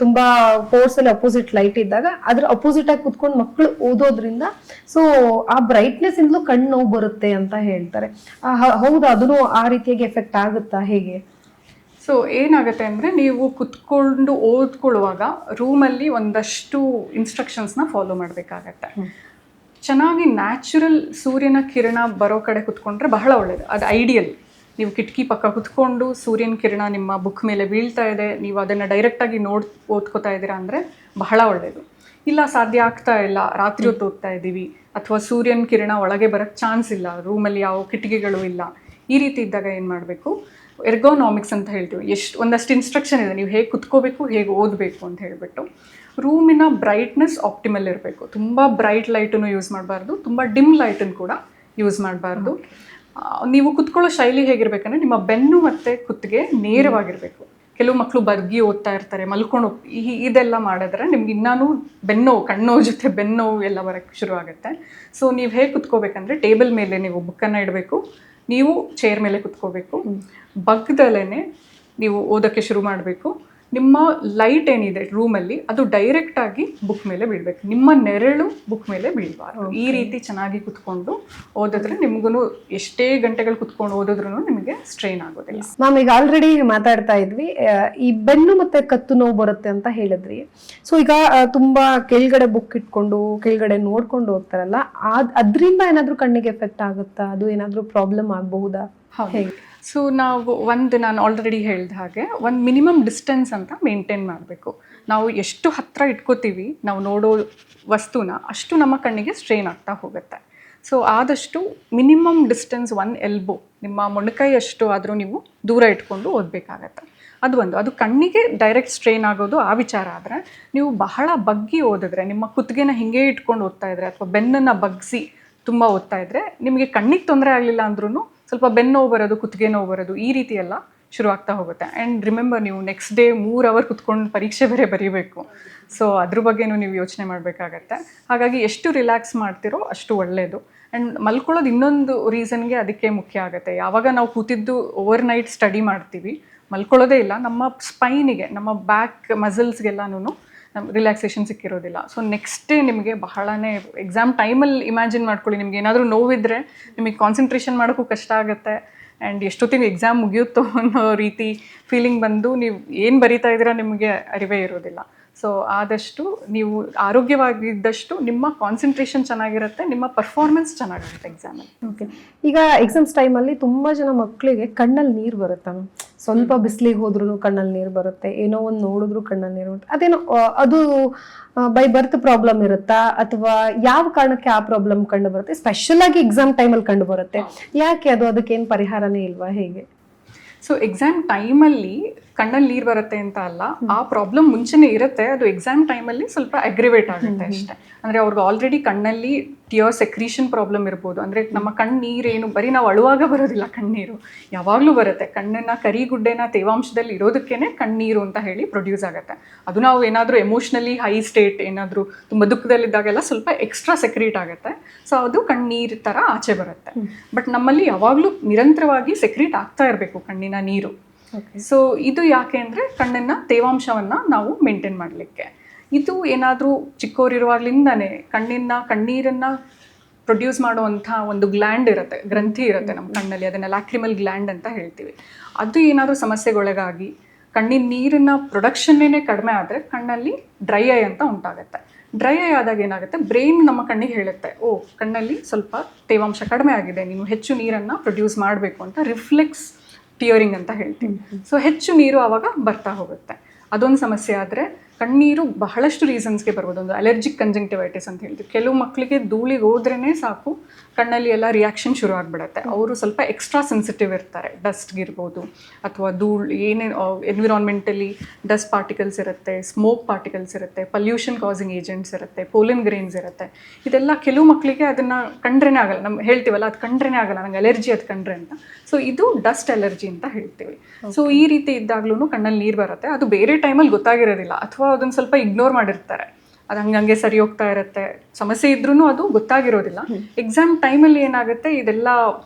ತುಂಬಾ ಕೋರ್ಸ್ ಅಲ್ಲಿ ಅಪೋಸಿಟ್ ಲೈಟ್ ಇದ್ದಾಗ ಅದ್ರ ಅಪೋಸಿಟ್ ಆಗಿ ಕುತ್ಕೊಂಡು ಮಕ್ಕಳು ಓದೋದ್ರಿಂದ ಸೊ ಆ ಬ್ರೈಟ್ನೆಸ್ ಇಂದಲೂ ಕಣ್ಣು ನೋವು ಬರುತ್ತೆ ಅಂತ ಹೇಳ್ತಾರೆ. ಹೌದಾ, ಅದನ್ನು ಆ ರೀತಿಯಾಗಿ ಎಫೆಕ್ಟ್ ಆಗುತ್ತಾ, ಹೇಗೆ? ಸೊ ಏನಾಗುತ್ತೆ ಅಂದರೆ, ನೀವು ಕುತ್ಕೊಂಡು ಓದ್ಕೊಳ್ಳುವಾಗ ರೂಮಲ್ಲಿ ಒಂದಷ್ಟು ಇನ್ಸ್ಟ್ರಕ್ಷನ್ಸ್ನ ಫಾಲೋ ಮಾಡಬೇಕಾಗತ್ತೆ. ಚೆನ್ನಾಗಿ ನ್ಯಾಚುರಲ್ ಸೂರ್ಯನ ಕಿರಣ ಬರೋ ಕಡೆ ಕುತ್ಕೊಂಡ್ರೆ ಬಹಳ ಒಳ್ಳೆಯದು, ಅದು ಐಡಿಯಲ್. ನೀವು ಕಿಟಕಿ ಪಕ್ಕ ಕುತ್ಕೊಂಡು ಸೂರ್ಯನ ಕಿರಣ ನಿಮ್ಮ ಬುಕ್ ಮೇಲೆ ಬೀಳ್ತಾ ಇದೆ, ನೀವು ಅದನ್ನು ಡೈರೆಕ್ಟಾಗಿ ಓದ್ಕೋತಾ ಇದ್ದೀರಾ ಅಂದರೆ ಬಹಳ ಒಳ್ಳೆಯದು. ಇಲ್ಲ, ಸಾಧ್ಯ ಆಗ್ತಾ ಇಲ್ಲ, ರಾತ್ರಿ ಹೊತ್ತು ಓದ್ತಾ ಇದ್ದೀವಿ, ಅಥವಾ ಸೂರ್ಯನ ಕಿರಣ ಒಳಗೆ ಬರೋಕ್ಕೆ ಚಾನ್ಸ್ ಇಲ್ಲ, ರೂಮಲ್ಲಿ ಯಾವ ಕಿಟಕಿಗಳು ಇಲ್ಲ, ಈ ರೀತಿ ಇದ್ದಾಗ ಏನು ಮಾಡಬೇಕು, ಎರ್ಗೋನಾಮಿಕ್ಸ್ ಅಂತ ಹೇಳ್ತೀವಿ. ಒಂದಷ್ಟು ಇನ್ಸ್ಟ್ರಕ್ಷನ್ ಇದೆ, ನೀವು ಹೇಗೆ ಕುತ್ಕೋಬೇಕು, ಹೇಗೆ ಓದಬೇಕು ಅಂತ ಹೇಳಿಬಿಟ್ಟು. ರೂಮಿನ ಬ್ರೈಟ್ನೆಸ್ ಆಪ್ಟಿಮಲ್ ಇರಬೇಕು, ತುಂಬ ಬ್ರೈಟ್ ಲೈಟನ್ನು ಯೂಸ್ ಮಾಡಬಾರ್ದು, ತುಂಬ ಡಿಮ್ ಲೈಟನ್ನು ಕೂಡ ಯೂಸ್ ಮಾಡಬಾರ್ದು. ನೀವು ಕುತ್ಕೊಳ್ಳೋ ಶೈಲಿ ಹೇಗಿರ್ಬೇಕಂದ್ರೆ, ನಿಮ್ಮ ಬೆನ್ನು ಮತ್ತು ಕುತ್ತಿಗೆ ನೇರವಾಗಿರಬೇಕು. ಕೆಲವು ಮಕ್ಕಳು ಬರ್ಗಿ ಓದ್ತಾ ಇರ್ತಾರೆ, ಮಲ್ಕೊಂಡು ಇದೆಲ್ಲ ಮಾಡಿದ್ರೆ ನಿಮ್ಗೆ ಇನ್ನೂ ಬೆನ್ನೋವು, ಕಣ್ಣೋವು ಜೊತೆ ಬೆನ್ನೋವು ಎಲ್ಲ ಬರೋಕ್ಕೆ ಶುರು ಆಗುತ್ತೆ. ಸೊ ನೀವು ಹೇಗೆ ಕುತ್ಕೋಬೇಕಂದ್ರೆ, ಟೇಬಲ್ ಮೇಲೆ ನೀವು ಬುಕ್ಕನ್ನು ಇಡಬೇಕು, ನೀವು ಚೇರ್ ಮೇಲೆ ಕುತ್ಕೋಬೇಕು, ಬಗ್ಗದಲ್ಲೇ ನೀವು ಓದೋಕ್ಕೆ ಶುರು ಮಾಡಬೇಕು. ನಿಮ್ಮ ಲೈಟ್ ಏನಿದೆ ರೂಮಲ್ಲಿ ಅದು ಡೈರೆಕ್ಟಾಗಿ ಬುಕ್ ಮೇಲೆ ಬೀಳಬೇಕು, ನಿಮ್ಮ ನೆರಳು ಬುಕ್ ಮೇಲೆ ಬೀಳಬಾರ್ದು. ಈ ರೀತಿ ಚೆನ್ನಾಗಿ ಕುತ್ಕೊಂಡು ಓದಿದ್ರೆ ನಿಮ್ಗೂ ಎಷ್ಟೇ ಗಂಟೆಗಳು ಕುತ್ಕೊಂಡು ಓದಿದ್ರೂ ನಿಮಗೆ ಸ್ಟ್ರೈನ್ ಆಗೋದಿಲ್ಲ. ಮ್ಯಾಮ್, ಈಗ ಆಲ್ರೆಡಿ ಮಾತಾಡ್ತಾ ಇದ್ವಿ, ಈ ಬೆನ್ನು ಮತ್ತೆ ಕತ್ತು ನೋವು ಬರುತ್ತೆ ಅಂತ ಹೇಳಿದ್ರಿ. ಸೊ ಈಗ ತುಂಬಾ ಕೆಳಗಡೆ ಬುಕ್ ಇಟ್ಕೊಂಡು ಕೆಳಗಡೆ ನೋಡ್ಕೊಂಡು ಓದ್ತಾರಲ್ಲ, ಅದರಿಂದ ಏನಾದ್ರೂ ಕಣ್ಣಿಗೆ ಎಫೆಕ್ಟ್ ಆಗುತ್ತಾ? ಅದು ಏನಾದ್ರೂ ಪ್ರಾಬ್ಲಮ್ ಆಗಬಹುದಾ? ಹೇಗೆ? ಸೊ ನಾನು ಆಲ್ರೆಡಿ ಹೇಳಿದ ಹಾಗೆ ಒಂದು ಮಿನಿಮಮ್ ಡಿಸ್ಟೆನ್ಸ್ ಅಂತ ಮೇಂಟೈನ್ ಮಾಡಬೇಕು. ನಾವು ಎಷ್ಟು ಹತ್ತಿರ ಇಟ್ಕೋತೀವಿ ನಾವು ನೋಡೋ ವಸ್ತುನ, ಅಷ್ಟು ನಮ್ಮ ಕಣ್ಣಿಗೆ ಸ್ಟ್ರೈನ್ ಆಗ್ತಾ ಹೋಗುತ್ತೆ. ಸೊ ಆದಷ್ಟು ಮಿನಿಮಮ್ ಡಿಸ್ಟೆನ್ಸ್ 1 ಎಲ್ಬೋ, ನಿಮ್ಮ ಮೊಣಕೈ ಅಷ್ಟು ಆದರೂ ನೀವು ದೂರ ಇಟ್ಕೊಂಡು ಓದಬೇಕಾಗತ್ತೆ. ಅದು ಕಣ್ಣಿಗೆ ಡೈರೆಕ್ಟ್ ಸ್ಟ್ರೈನ್ ಆಗೋದು ಆ ವಿಚಾರ. ಆದರೆ ನೀವು ಬಹಳ ಬಗ್ಗಿ ಓದಿದ್ರೆ, ನಿಮ್ಮ ಕುತ್ತಿಗೆನ ಹಿಂಗೆ ಇಟ್ಕೊಂಡು ಓದ್ತಾ ಇದ್ರೆ ಅಥವಾ ಬೆನ್ನನ್ನು ಬಗ್ಗಿಸಿ ತುಂಬ ಓದ್ತಾ ಇದ್ರೆ ನಿಮಗೆ ಕಣ್ಣಿಗೆ ತೊಂದರೆ ಆಗಲಿಲ್ಲ ಅಂದ್ರೂ ಸ್ವಲ್ಪ ಬೆನ್ನು ನೋವು ಬರೋದು, ಕುತ್ತಿಗೆ ನೋವು ಬರೋದು, ಈ ರೀತಿ ಎಲ್ಲ ಶುರುವಾಗ್ತಾ ಹೋಗುತ್ತೆ. ಆ್ಯಂಡ್ ರಿಮೆಂಬರ್, ನೀವು ನೆಕ್ಸ್ಟ್ ಡೇ 3 ಅವರ್ ಕುತ್ಕೊಂಡು ಪರೀಕ್ಷೆ ಬೇರೆ ಬರೀಬೇಕು. ಸೊ ಅದ್ರ ಬಗ್ಗೆನೂ ನೀವು ಯೋಚನೆ ಮಾಡಬೇಕಾಗತ್ತೆ. ಹಾಗಾಗಿ ಎಷ್ಟು ರಿಲ್ಯಾಕ್ಸ್ ಮಾಡ್ತಿರೋ ಅಷ್ಟು ಒಳ್ಳೆಯದು. ಆ್ಯಂಡ್ ಮಲ್ಕೊಳ್ಳೋದು ಇನ್ನೊಂದು ರೀಸನ್ಗೆ ಅದಕ್ಕೆ ಮುಖ್ಯ ಆಗುತ್ತೆ. ಯಾವಾಗ ನಾವು ಕೂತಿದ್ದು ಓವರ್ ನೈಟ್ ಸ್ಟಡಿ ಮಾಡ್ತೀವಿ, ಮಲ್ಕೊಳ್ಳೋದೇ ಇಲ್ಲ, ನಮ್ಮ ಸ್ಪೈನಿಗೆ, ನಮ್ಮ ಬ್ಯಾಕ್ ಮಸಲ್ಸ್ಗೆಲ್ಲನೂ ನಮ್ಮ ರಿಲ್ಯಾಕ್ಸೇಷನ್ ಸಿಕ್ಕಿರೋದಿಲ್ಲ. ಸೊ ನೆಕ್ಸ್ಟ್ ಡೇ ನಿಮಗೆ ಬಹಳನೇ ಎಕ್ಸಾಮ್ ಟೈಮಲ್ಲಿ ಇಮ್ಯಾಜಿನ್ ಮಾಡ್ಕೊಳ್ಳಿ, ನಿಮ್ಗೆ ಏನಾದರೂ ನೋವಿದ್ರೆ ನಿಮಗೆ ಕಾನ್ಸಂಟ್ರೇಷನ್ ಮಾಡೋಕ್ಕೂ ಕಷ್ಟ ಆಗುತ್ತೆ. ಆ್ಯಂಡ್ ಎಷ್ಟೊತ್ತಿಗೆ ಎಕ್ಸಾಮ್ ಮುಗಿಯುತ್ತೋ ಅನ್ನೋ ರೀತಿ ಫೀಲಿಂಗ್ ಬಂದು ನೀವು ಏನು ಬರೀತಾ ಇದ್ದೀರಾ ನಿಮಗೆ ಅರಿವೇ ಇರೋದಿಲ್ಲ. ಸೊ ಆದಷ್ಟು ನೀವು ಆರೋಗ್ಯವಾಗಿದ್ದಷ್ಟು ನಿಮ್ಮ ಕಾನ್ಸಂಟ್ರೇಷನ್ ಚೆನ್ನಾಗಿರುತ್ತೆ, ನಿಮ್ಮ ಪರ್ಫಾರ್ಮೆನ್ಸ್ ಚೆನ್ನಾಗಿರುತ್ತೆ ಎಕ್ಸಾಮಲ್ಲಿ. ಓಕೆ, ಈಗ ಎಕ್ಸಾಮ್ಸ್ ಟೈಮಲ್ಲಿ ತುಂಬ ಜನ ಮಕ್ಕಳಿಗೆ ಕಣ್ಣಲ್ಲಿ ನೀರು ಬರುತ್ತೆ. ಸ್ವಲ್ಪ ಬಿಸಿಲಿಗೆ ಹೋದ್ರೂ ಕಣ್ಣಲ್ಲಿ ನೀರು ಬರುತ್ತೆ, ಏನೋ ಒಂದು ನೋಡಿದ್ರು ಕಣ್ಣಲ್ಲಿ ನೀರು ಬರುತ್ತೆ. ಅದೇನೋ ಅದು ಬೈ ಬರ್ತ್ ಪ್ರಾಬ್ಲಮ್ ಇರುತ್ತಾ ಅಥವಾ ಯಾವ ಕಾರಣಕ್ಕೆ ಆ ಪ್ರಾಬ್ಲಮ್ ಕಂಡು ಬರುತ್ತೆ? ಸ್ಪೆಷಲ್ ಆಗಿ ಎಕ್ಸಾಮ್ ಟೈಮಲ್ಲಿ ಕಂಡು ಬರುತ್ತೆ, ಯಾಕೆ? ಅದಕ್ಕೇನು ಪರಿಹಾರನೇ ಇಲ್ವಾ, ಹೇಗೆ? ಸೊ ಎಕ್ಸಾಮ್ ಟೈಮಲ್ಲಿ ಕಣ್ಣಲ್ಲಿ ನೀರು ಬರುತ್ತೆ ಅಂತ ಅಲ್ಲ, ಆ ಪ್ರಾಬ್ಲಮ್ ಮುಂಚೆನೇ ಇರುತ್ತೆ, ಅದು ಎಕ್ಸಾಮ್ ಟೈಮಲ್ಲಿ ಸ್ವಲ್ಪ ಅಗ್ರಿವೇಟ್ ಆಗುತ್ತೆ ಅಷ್ಟೇ. ಅಂದರೆ ಅವ್ರಿಗೆ ಆಲ್ರೆಡಿ ಕಣ್ಣಲ್ಲಿ ಟಿಯರ್ ಸೆಕ್ರೀಷನ್ ಪ್ರಾಬ್ಲಮ್ ಇರ್ಬೋದು. ಅಂದರೆ ನಮ್ಮ ಕಣ್ಣೀರೇನು ಬರೀ ನಾವು ಅಳುವಾಗ ಬರೋದಿಲ್ಲ, ಕಣ್ಣೀರು ಯಾವಾಗಲೂ ಬರುತ್ತೆ. ಕಣ್ಣನ್ನು ಕರಿಗುಡ್ಡೆನ ತೇವಾಂಶದಲ್ಲಿ ಇರೋದಕ್ಕೇ ಕಣ್ಣೀರು ಅಂತ ಹೇಳಿ ಪ್ರೊಡ್ಯೂಸ್ ಆಗುತ್ತೆ. ಅದು ನಾವು ಏನಾದರೂ ಎಮೋಷ್ನಲಿ ಹೈ ಸ್ಟೇಟ್, ಏನಾದರೂ ತುಂಬ ದುಃಖದಲ್ಲಿದ್ದಾಗೆಲ್ಲ ಸ್ವಲ್ಪ ಎಕ್ಸ್ಟ್ರಾ ಸೆಕ್ರೀಟ್ ಆಗುತ್ತೆ. ಸೊ ಅದು ಕಣ್ಣೀರು ಥರ ಆಚೆ ಬರುತ್ತೆ. ಬಟ್ ನಮ್ಮಲ್ಲಿ ಯಾವಾಗಲೂ ನಿರಂತರವಾಗಿ ಸೆಕ್ರೀಟ್ ಆಗ್ತಾ ಇರಬೇಕು ಕಣ್ಣಿನ ನೀರು. ಸೊ ಇದು ಯಾಕೆ ಅಂದರೆ ಕಣ್ಣಿನ ತೇವಾಂಶವನ್ನು ನಾವು ಮೇಂಟೈನ್ ಮಾಡಲಿಕ್ಕೆ. ಇದು ಏನಾದರೂ ಚಿಕ್ಕವರಿರುವಾಗಲಿಂದನೇ ಕಣ್ಣೀರನ್ನು ಪ್ರೊಡ್ಯೂಸ್ ಮಾಡುವಂಥ ಒಂದು ಗ್ಲ್ಯಾಂಡ್ ಇರುತ್ತೆ, ಗ್ರಂಥಿ ಇರುತ್ತೆ ನಮ್ಮ ಕಣ್ಣಲ್ಲಿ, ಅದನ್ನು ಲ್ಯಾಕ್ರಿಮಲ್ ಗ್ಲ್ಯಾಂಡ್ ಅಂತ ಹೇಳ್ತೀವಿ. ಅದು ಏನಾದರೂ ಸಮಸ್ಯೆಗೊಳಗಾಗಿ ಕಣ್ಣಿನ ನೀರನ್ನು ಪ್ರೊಡಕ್ಷನ್ನೇ ಕಡಿಮೆ ಆದರೆ ಕಣ್ಣಲ್ಲಿ ಡ್ರೈ ಐ ಅಂತ ಉಂಟಾಗುತ್ತೆ. ಡ್ರೈ ಐ ಆದಾಗ ಏನಾಗುತ್ತೆ, ಬ್ರೈನ್ ನಮ್ಮ ಕಣ್ಣಿಗೆ ಹೇಳುತ್ತೆ, ಓ ಕಣ್ಣಲ್ಲಿ ಸ್ವಲ್ಪ ತೇವಾಂಶ ಕಡಿಮೆ ಆಗಿದೆ, ನೀನು ಹೆಚ್ಚು ನೀರನ್ನು ಪ್ರೊಡ್ಯೂಸ್ ಮಾಡಬೇಕು ಅಂತ. ರಿಫ್ಲೆಕ್ಸ್ ಟಿಯರಿಂಗ್ ಅಂತ ಹೇಳ್ತೀವಿ. ಸೊ ಹೆಚ್ಚು ನೀರು ಆವಾಗ ಬರ್ತಾ ಹೋಗುತ್ತೆ. ಅದೊಂದು ಸಮಸ್ಯೆ. ಆದರೆ ಕಣ್ಣೀರು ಬಹಳಷ್ಟು ರೀಸನ್ಸ್ಗೆ ಬರ್ಬೋದು. ಒಂದು ಅಲರ್ಜಿಕ್ ಕಂಜಂಕ್ಟಿವೈಟಿಸ್ ಅಂತ ಹೇಳ್ತೀವಿ. ಕೆಲವು ಮಕ್ಕಳಿಗೆ ಧೂಳಿಗೆ ಹೋದ್ರೇ ಸಾಕು ಕಣ್ಣಲ್ಲಿ ಎಲ್ಲ ರಿಯಾಕ್ಷನ್ ಶುರು ಆಗಿಬಿಡುತ್ತೆ. ಅವರು ಸ್ವಲ್ಪ ಎಕ್ಸ್ಟ್ರಾ ಸೆನ್ಸಿಟಿವ್ ಇರ್ತಾರೆ, ಡಸ್ಟ್ಗಿರ್ಬೋದು ಅಥವಾ ಧೂಳು, ಏನೇನು ಎನ್ವಿರಾನ್ಮೆಂಟಲಿ ಡಸ್ಟ್ ಪಾರ್ಟಿಕಲ್ಸ್ ಇರುತ್ತೆ, ಸ್ಮೋಕ್ ಪಾರ್ಟಿಕಲ್ಸ್ ಇರುತ್ತೆ, ಪಲ್ಯೂಷನ್ ಕಾಸಿಂಗ್ ಏಜೆಂಟ್ಸ್ ಇರುತ್ತೆ, ಪೋಲಿನ್ ಗ್ರೇನ್ಸ್ ಇರುತ್ತೆ. ಇದೆಲ್ಲ ಕೆಲವು ಮಕ್ಕಳಿಗೆ ಅದನ್ನು ಕಂಡ್ರೇ ಆಗಲ್ಲ. ನಮ್ಮ ಹೇಳ್ತೀವಲ್ಲ, ಅದು ಕಂಡ್ರೇ ಆಗಲ್ಲ, ನಂಗೆ ಅಲರ್ಜಿ ಅದು ಕಂಡ್ರೆ ಅಂತ. ಸೊ ಇದು ಡಸ್ಟ್ ಅಲರ್ಜಿ ಅಂತ ಹೇಳ್ತೀವಿ. ಸೊ ಈ ರೀತಿ ಇದ್ದಾಗ್ಲೂ ಕಣ್ಣಲ್ಲಿ ನೀರು ಬರುತ್ತೆ. ಅದು ಬೇರೆ ಟೈಮಲ್ಲಿ ಗೊತ್ತಾಗಿರೋದಿಲ್ಲ ಅಥವಾ ಅದನ್ನು ಸ್ವಲ್ಪ ಇಗ್ನೋರ್ ಮಾಡಿರ್ತಾರೆ, ಅದು ಹಂಗೆ ಸರಿ ಹೋಗ್ತಾ ಇರುತ್ತೆ, ಸಮಸ್ಯೆ ಇದ್ರೂ ಅದು ಗೊತ್ತಾಗಿರೋದಿಲ್ಲ. ಎಕ್ಸಾಮ್ ಟೈಮಲ್ಲಿ ಏನಾಗುತ್ತೆ, ಇದೆಲ್ಲ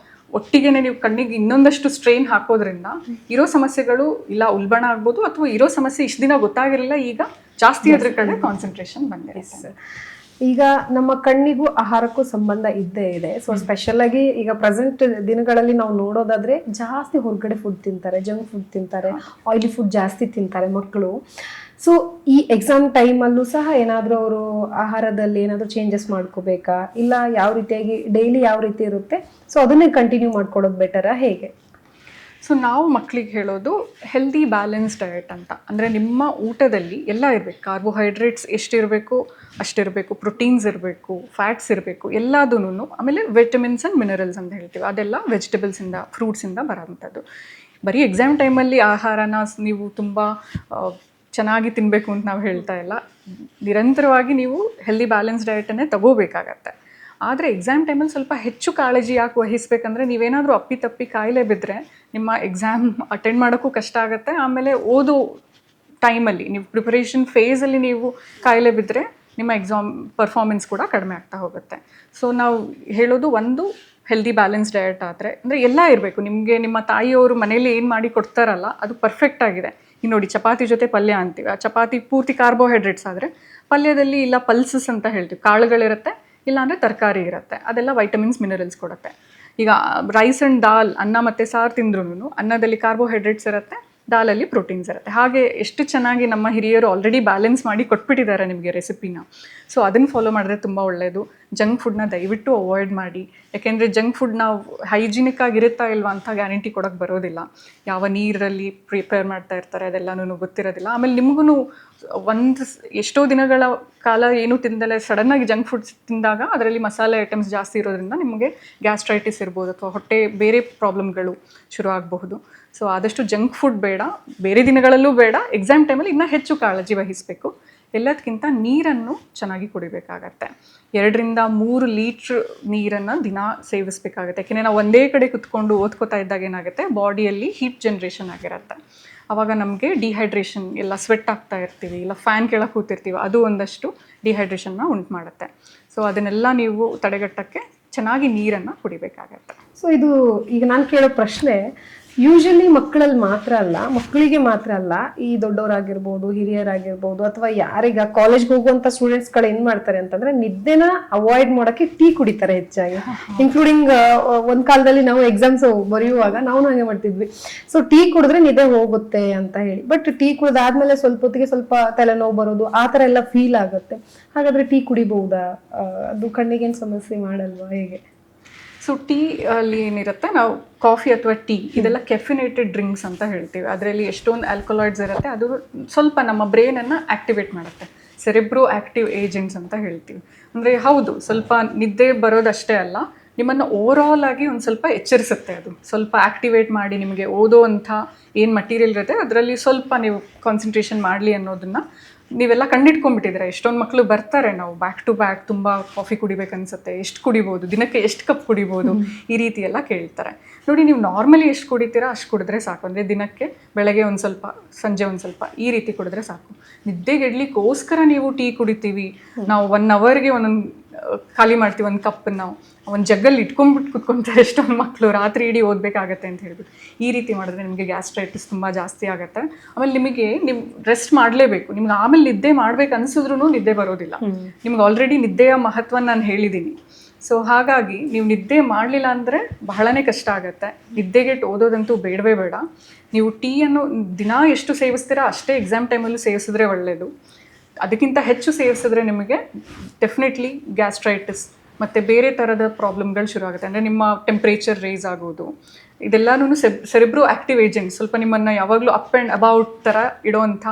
ಒಟ್ಟಿಗೆನೆ ನೀವು ಕಣ್ಣಿಗೆ ಇನ್ನೊಂದಷ್ಟು ಸ್ಟ್ರೈನ್ ಹಾಕೋದ್ರಿಂದ ಇರೋ ಸಮಸ್ಯೆಗಳು ಇಲ್ಲ ಉಲ್ಬಣ ಆಗ್ಬೋದು, ಅಥವಾ ಇರೋ ಸಮಸ್ಯೆ ಇಷ್ಟು ದಿನ ಗೊತ್ತಾಗಿರಲಿಲ್ಲ, ಈಗ ಜಾಸ್ತಿ ಅದ್ರ ಕಡೆ ಕಾನ್ಸಂಟ್ರೇಷನ್ ಬಂದಿರುತ್ತೆ. ಈಗ ನಮ್ಮ ಕಣ್ಣಿಗೂ ಆಹಾರಕ್ಕೂ ಸಂಬಂಧ ಇದ್ದೇ ಇದೆ. ಸೊ ಸ್ಪೆಷಲ್ ಆಗಿ ಈಗ ಪ್ರೆಸೆಂಟ್ ದಿನಗಳಲ್ಲಿ ನಾವು ನೋಡೋದಾದ್ರೆ ಜಾಸ್ತಿ ಹೊರಗಡೆ ಫುಡ್ ತಿಂತಾರೆ, ಜಂಕ್ ಫುಡ್ ತಿಂತಾರೆ, ಆಯಿಲಿ ಫುಡ್ ಜಾಸ್ತಿ ತಿಂತಾರೆ ಮಕ್ಕಳು. ಸೊ ಈ ಎಕ್ಸಾಮ್ ಟೈಮಲ್ಲೂ ಸಹ ಏನಾದರೂ ಅವರು ಆಹಾರದಲ್ಲಿ ಏನಾದರೂ ಚೇಂಜಸ್ ಮಾಡ್ಕೋಬೇಕಾ, ಇಲ್ಲ ಯಾವ ರೀತಿಯಾಗಿ ಡೈಲಿ ಯಾವ ರೀತಿ ಇರುತ್ತೆ ಸೊ ಅದನ್ನೇ ಕಂಟಿನ್ಯೂ ಮಾಡ್ಕೊಡೋದು ಬೆಟರಾ, ಹೇಗೆ? ಸೊ ನಾವು ಮಕ್ಕಳಿಗೆ ಹೇಳೋದು ಹೆಲ್ದಿ ಬ್ಯಾಲೆನ್ಸ್ ಡಯಟ್ ಅಂತ. ಅಂದರೆ ನಿಮ್ಮ ಊಟದಲ್ಲಿ ಎಲ್ಲ ಇರಬೇಕು, ಕಾರ್ಬೋಹೈಡ್ರೇಟ್ಸ್ ಎಷ್ಟಿರಬೇಕು ಅಷ್ಟಿರಬೇಕು, ಪ್ರೋಟೀನ್ಸ್ ಇರಬೇಕು, ಫ್ಯಾಟ್ಸ್ ಇರಬೇಕು, ಎಲ್ಲದೂ. ಆಮೇಲೆ ವಿಟಮಿನ್ಸ್ ಆ್ಯಂಡ್ ಮಿನರಲ್ಸ್ ಅಂತ ಹೇಳ್ತೀವಿ, ಅದೆಲ್ಲ ವೆಜಿಟೇಬಲ್ಸಿಂದ, ಫ್ರೂಟ್ಸಿಂದ ಬರೋವಂಥದ್ದು. ಬರೀ ಎಕ್ಸಾಮ್ ಟೈಮಲ್ಲಿ ಆಹಾರನ ನೀವು ತುಂಬ ಚೆನ್ನಾಗಿ ತಿನ್ನಬೇಕು ಅಂತ ನಾವು ಹೇಳ್ತಾ ಇಲ್ಲ. ನಿರಂತರವಾಗಿ ನೀವು ಹೆಲ್ದಿ ಬ್ಯಾಲೆನ್ಸ್ ಡಯಟನ್ನೇ ತಗೋಬೇಕಾಗತ್ತೆ. ಆದರೆ ಎಕ್ಸಾಮ್ ಟೈಮಲ್ಲಿ ಸ್ವಲ್ಪ ಹೆಚ್ಚು ಕಾಳಜಿ ಯಾಕೆ ವಹಿಸಬೇಕಂದ್ರೆ, ನೀವೇನಾದರೂ ಅಪ್ಪಿತಪ್ಪಿ ಕಾಯಿಲೆ ಬಿದ್ದರೆ ನಿಮ್ಮ ಎಕ್ಸಾಮ್ ಅಟೆಂಡ್ ಮಾಡೋಕ್ಕೂ ಕಷ್ಟ ಆಗುತ್ತೆ. ಆಮೇಲೆ ಓದೋ ಟೈಮಲ್ಲಿ ನೀವು ಪ್ರಿಪರೇಷನ್ ಫೇಸಲ್ಲಿ ನೀವು ಕಾಯಿಲೆ ಬಿದ್ದರೆ ನಿಮ್ಮ ಎಕ್ಸಾಮ್ ಪರ್ಫಾರ್ಮೆನ್ಸ್ ಕೂಡ ಕಡಿಮೆ ಆಗ್ತಾ ಹೋಗುತ್ತೆ. ಸೊ ನಾವು ಹೇಳೋದು ಒಂದು ಹೆಲ್ದಿ ಬ್ಯಾಲೆನ್ಸ್ ಡಯಟ್ ಆದರೆ, ಅಂದರೆ ಎಲ್ಲ ಇರಬೇಕು. ನಿಮಗೆ ನಿಮ್ಮ ತಾಯಿಯವರು ಮನೇಲಿ ಏನು ಮಾಡಿ ಕೊಡ್ತಾರಲ್ಲ ಅದು ಪರ್ಫೆಕ್ಟ್ ಆಗಿದೆ. ಈಗ ನೋಡಿ, ಚಪಾತಿ ಜೊತೆ ಪಲ್ಯ ಅಂತೀವಿ, ಆ ಚಪಾತಿ ಪೂರ್ತಿ ಕಾರ್ಬೋಹೈಡ್ರೇಟ್ಸ್ ಆದರೆ ಪಲ್ಯದಲ್ಲಿ ಇಲ್ಲ ಪಲ್ಸಸ್ ಅಂತ ಹೇಳ್ತೀವಿ, ಕಾಳುಗಳಿರುತ್ತೆ, ಇಲ್ಲಾಂದರೆ ತರಕಾರಿ ಇರುತ್ತೆ, ಅದೆಲ್ಲ ವೈಟಮಿನ್ಸ್ ಮಿನರಲ್ಸ್ ಕೊಡುತ್ತೆ. ಈಗ ರೈಸ್ ಆ್ಯಂಡ್ ದಾಲ್, ಅನ್ನ ಮತ್ತು ಸಾರು ತಿಂದ್ರೂ ಅನ್ನದಲ್ಲಿ ಕಾರ್ಬೋಹೈಡ್ರೇಟ್ಸ್ ಇರುತ್ತೆ, ದಾಲಲ್ಲಿ ಪ್ರೋಟೀನ್ಸ್ ಇರುತ್ತೆ. ಹಾಗೆ ಎಷ್ಟು ಚೆನ್ನಾಗಿ ನಮ್ಮ ಹಿರಿಯರು ಆಲ್ರೆಡಿ ಬ್ಯಾಲೆನ್ಸ್ ಮಾಡಿ ಕೊಟ್ಬಿಟ್ಟಿದ್ದಾರೆ ನಿಮಗೆ ರೆಸಿಪಿನ. ಸೊ ಅದನ್ನು ಫಾಲೋ ಮಾಡಿದ್ರೆ ತುಂಬ ಒಳ್ಳೆಯದು. ಜಂಕ್ ಫುಡ್ನ ದಯವಿಟ್ಟು ಅವಾಯ್ಡ್ ಮಾಡಿ. ಯಾಕೆಂದರೆ ಜಂಕ್ ಫುಡ್ ನಾವು ಹೈಜಿನಿಕ್ ಆಗಿರುತ್ತಾ ಇಲ್ವಾ ಅಂತ ಗ್ಯಾರಂಟಿ ಕೊಡೋಕ್ಕೆ ಬರೋದಿಲ್ಲ. ಯಾವ ನೀರಲ್ಲಿ ಪ್ರಿಪೇರ್ ಮಾಡ್ತಾ ಇರ್ತಾರೆ ಅದೆಲ್ಲನೂ ಗೊತ್ತಿರೋದಿಲ್ಲ. ಆಮೇಲೆ ನಿಮಗೂ ಎಷ್ಟೋ ದಿನಗಳ ಕಾಲ ಏನೂ ತಿಂದಲೇ ಸಡನ್ನಾಗಿ ಜಂಕ್ ಫುಡ್ಸ್ ತಿಂದಾಗ ಅದರಲ್ಲಿ ಮಸಾಲೆ ಐಟಮ್ಸ್ ಜಾಸ್ತಿ ಇರೋದ್ರಿಂದ ನಿಮಗೆ ಗ್ಯಾಸ್ಟ್ರೈಟಿಸ್ ಇರ್ಬೋದು ಅಥವಾ ಹೊಟ್ಟೆ ಬೇರೆ ಪ್ರಾಬ್ಲಮ್ಗಳು ಶುರು ಆಗಬಹುದು. ಸೊ ಆದಷ್ಟು ಜಂಕ್ ಫುಡ್ ಬೇಡ, ಬೇರೆ ದಿನಗಳಲ್ಲೂ ಬೇಡ, ಎಕ್ಸಾಮ್ ಟೈಮಲ್ಲಿ ಇನ್ನೂ ಹೆಚ್ಚು ಕಾಳಜಿ ವಹಿಸಬೇಕು. ಎಲ್ಲದಕ್ಕಿಂತ ನೀರನ್ನು ಚೆನ್ನಾಗಿ ಕುಡಿಬೇಕಾಗತ್ತೆ. 2-3 ಲೀಟ್ರ್ ನೀರನ್ನು ದಿನ ಸೇವಿಸಬೇಕಾಗತ್ತೆ. ಯಾಕೆಂದರೆ ನಾವು ಒಂದೇ ಕಡೆ ಕುತ್ಕೊಂಡು ಓದ್ಕೋತಾ ಇದ್ದಾಗ ಏನಾಗುತ್ತೆ, ಬಾಡಿಯಲ್ಲಿ ಹೀಟ್ ಜನ್ರೇಷನ್ ಆಗಿರುತ್ತೆ. ಆವಾಗ ನಮಗೆ ಡಿಹೈಡ್ರೇಷನ್, ಎಲ್ಲ ಸ್ವೆಟ್ ಆಗ್ತಾ ಇರ್ತೀವಿ, ಇಲ್ಲ ಫ್ಯಾನ್ ಕೆಳಗೆ ಕೂತಿರ್ತೀವಿ, ಅದು ಒಂದಷ್ಟು ಡಿಹೈಡ್ರೇಷನ್ನ ಉಂಟು ಮಾಡುತ್ತೆ. ಸೊ ಅದನ್ನೆಲ್ಲ ನೀವು ತಡೆಗಟ್ಟಕ್ಕೆ ಚೆನ್ನಾಗಿ ನೀರನ್ನು ಕುಡಿಬೇಕಾಗತ್ತೆ. ಸೊ ಇದು ಈಗ ನಾನು ಕೇಳೋ ಪ್ರಶ್ನೆ ಯೂಶಲಿ ಮಕ್ಕಳಿಗೆ ಮಾತ್ರ ಅಲ್ಲ, ಈ ದೊಡ್ಡವರಾಗಿರ್ಬೋದು, ಹಿರಿಯರಾಗಿರ್ಬೋದು, ಅಥವಾ ಯಾರೀಗ ಕಾಲೇಜ್ಗೆ ಹೋಗುವಂತ ಸ್ಟೂಡೆಂಟ್ಸ್ಗಳು ಏನ್ ಮಾಡ್ತಾರೆ ಅಂತಂದ್ರೆ ನಿದ್ದೆನ ಅವಾಯ್ಡ್ ಮಾಡೋಕೆ ಟೀ ಕುಡಿತಾರೆ ಹೆಚ್ಚಾಗಿ. ಇನ್ಕ್ಲೂಡಿಂಗ್ ಒಂದ್ ಕಾಲದಲ್ಲಿ ನಾವು ಎಕ್ಸಾಮ್ಸ್ ಬರೆಯುವಾಗ ನಾವು ಹಾಗೆ ಮಾಡ್ತಿದ್ವಿ. ಸೊ ಟೀ ಕುಡಿದ್ರೆ ನಿದ್ದೆ ಹೋಗುತ್ತೆ ಅಂತ ಹೇಳಿ, ಬಟ್ ಟೀ ಕುಡಿದಾದ್ಮೇಲೆ ಸ್ವಲ್ಪ ಹೊತ್ತಿಗೆ ಸ್ವಲ್ಪ ತಲೆನೋವು ಬರೋದು ಆ ತರ ಎಲ್ಲ ಫೀಲ್ ಆಗುತ್ತೆ. ಹಾಗಾದ್ರೆ ಟೀ ಕುಡಿಬಹುದಾ? ಅದು ಕಣ್ಣಿಗೇನು ಸಮಸ್ಯೆ ಮಾಡಲ್ವಾ, ಹೇಗೆ? ಸೊ ಟೀ ಅಲ್ಲಿ ಏನಿರುತ್ತೆ, ನಾವು ಕಾಫಿ ಅಥವಾ ಟೀ ಇದೆಲ್ಲ ಕೆಫಿನೇಟೆಡ್ ಡ್ರಿಂಕ್ಸ್ ಅಂತ ಹೇಳ್ತೀವಿ. ಅದರಲ್ಲಿ ಎಷ್ಟೊಂದು ಆಲ್ಕಲಾಯ್ಡ್ಸ್ ಇರುತ್ತೆ, ಅದು ಸ್ವಲ್ಪ ನಮ್ಮ ಬ್ರೈನನ್ನು ಆ್ಯಕ್ಟಿವೇಟ್ ಮಾಡುತ್ತೆ. ಸೆರೆಬ್ರೋ ಆ್ಯಕ್ಟಿವ್ ಏಜೆಂಟ್ಸ್ ಅಂತ ಹೇಳ್ತೀವಿ. ಅಂದರೆ ಹೌದು, ಸ್ವಲ್ಪ ನಿದ್ದೆ ಬರೋದಷ್ಟೇ ಅಲ್ಲ, ನಿಮ್ಮನ್ನು ಓವರಾಲ್ ಆಗಿ ಒಂದು ಸ್ವಲ್ಪ ಎಚ್ಚರಿಸುತ್ತೆ. ಅದು ಸ್ವಲ್ಪ ಆ್ಯಕ್ಟಿವೇಟ್ ಮಾಡಿ ನಿಮಗೆ ಓದೋ ಅಂಥ ಏನು ಮಟೀರಿಯಲ್ ಇರುತ್ತೆ ಅದರಲ್ಲಿ ಸ್ವಲ್ಪ ನೀವು ಕಾನ್ಸಂಟ್ರೇಷನ್ ಮಾಡಲಿ ಅನ್ನೋದನ್ನು ನೀವೆಲ್ಲ ಕಂಡಿಡ್ಕೊಂಡ್ಬಿಟ್ಟಿದ್ರೆ. ಎಷ್ಟೊಂದು ಮಕ್ಕಳು ಬರ್ತಾರೆ, ನಾವು ಬ್ಯಾಕ್ ಟು ಬ್ಯಾಕ್ ತುಂಬ ಕಾಫಿ ಕುಡಿಬೇಕನ್ಸುತ್ತೆ, ಎಷ್ಟು ಕುಡಿಬೋದು, ದಿನಕ್ಕೆ ಎಷ್ಟು ಕಪ್ ಕುಡಿಬೋದು, ಈ ರೀತಿ ಎಲ್ಲ ಕೇಳ್ತಾರೆ. ನೋಡಿ, ನೀವು ನಾರ್ಮಲಿ ಎಷ್ಟು ಕುಡಿತೀರಾ ಅಷ್ಟು ಕುಡಿದ್ರೆ ಸಾಕು. ಅಂದರೆ ದಿನಕ್ಕೆ ಬೆಳಗ್ಗೆ ಒಂದು ಸ್ವಲ್ಪ, ಸಂಜೆ ಒಂದು ಸ್ವಲ್ಪ, ಈ ರೀತಿ ಕುಡಿದ್ರೆ ಸಾಕು. ನಿದ್ದೆಗೆಡ್ಲಿಕ್ಕೋಸ್ಕರ ನೀವು ಟೀ ಕುಡಿತೀವಿ, ನಾವು 1 ಅವರ್ಗೆ ಒಂದೊಂದು ಖಾಲಿ ಮಾಡ್ತೀವಿ, ಒಂದು ಕಪ್ಪನ್ನು ನಾವು ಒಂದು ಜಗ್ಗಲ್ಲಿ ಇಟ್ಕೊಂಡ್ಬಿಟ್ಟು ಕುತ್ಕೊತಾರೆ ಎಷ್ಟೊಂದು ಮಕ್ಕಳು, ರಾತ್ರಿ ಇಡೀ ಓದಬೇಕಾಗತ್ತೆ ಅಂತ ಹೇಳ್ಬಿಟ್ಟು. ಈ ರೀತಿ ಮಾಡಿದ್ರೆ ನಿಮಗೆ ಗ್ಯಾಸ್ಟ್ರೈಟಿಸ್ ತುಂಬ ಜಾಸ್ತಿ ಆಗುತ್ತೆ. ಆಮೇಲೆ ನೀವು ರೆಸ್ಟ್ ಮಾಡಲೇಬೇಕು. ನಿಮ್ಗೆ ಆಮೇಲೆ ನಿದ್ದೆ ಮಾಡ್ಬೇಕು ಅನಿಸಿದ್ರೂ ನಿದ್ದೆ ಬರೋದಿಲ್ಲ. ನಿಮ್ಗೆ ಆಲ್ರೆಡಿ ನಿದ್ದೆಯ ಮಹತ್ವ ನಾನು ಹೇಳಿದ್ದೀನಿ. ಸೊ ಹಾಗಾಗಿ ನೀವು ನಿದ್ದೆ ಮಾಡಲಿಲ್ಲ ಅಂದರೆ ಬಹಳನೇ ಕಷ್ಟ ಆಗುತ್ತೆ. ನಿದ್ದೆಗೆಟ್ಟು ಓದೋದಂತೂ ಬೇಡವೇ ಬೇಡ. ನೀವು ಟೀಯನ್ನು ದಿನ ಎಷ್ಟು ಸೇವಿಸ್ತೀರಾ ಅಷ್ಟೇ ಎಕ್ಸಾಮ್ ಟೈಮಲ್ಲೂ ಸೇವಿಸಿದ್ರೆ ಒಳ್ಳೆಯದು. ಅದಕ್ಕಿಂತ ಹೆಚ್ಚು ಸೇವಿಸಿದ್ರೆ ನಿಮಗೆ ಡೆಫಿನೆಟ್ಲಿ ಗ್ಯಾಸ್ಟ್ರೈಟಿಸ್ ಮತ್ತು ಬೇರೆ ಥರದ ಪ್ರಾಬ್ಲಮ್ಗಳು ಶುರು ಆಗುತ್ತೆ. ಅಂದರೆ ನಿಮ್ಮ ಟೆಂಪ್ರೇಚರ್ ರೈಸ್ ಆಗೋದು, ಇದೆಲ್ಲನೂ ಸೆರೆಬ್ರೋ ಆ್ಯಕ್ಟಿವ್ ಏಜೆಂಟ್, ಸ್ವಲ್ಪ ನಿಮ್ಮನ್ನು ಯಾವಾಗಲೂ ಅಪ್ ಆ್ಯಂಡ್ ಅಬೌಟ್ ಥರ ಇಡೋವಂಥ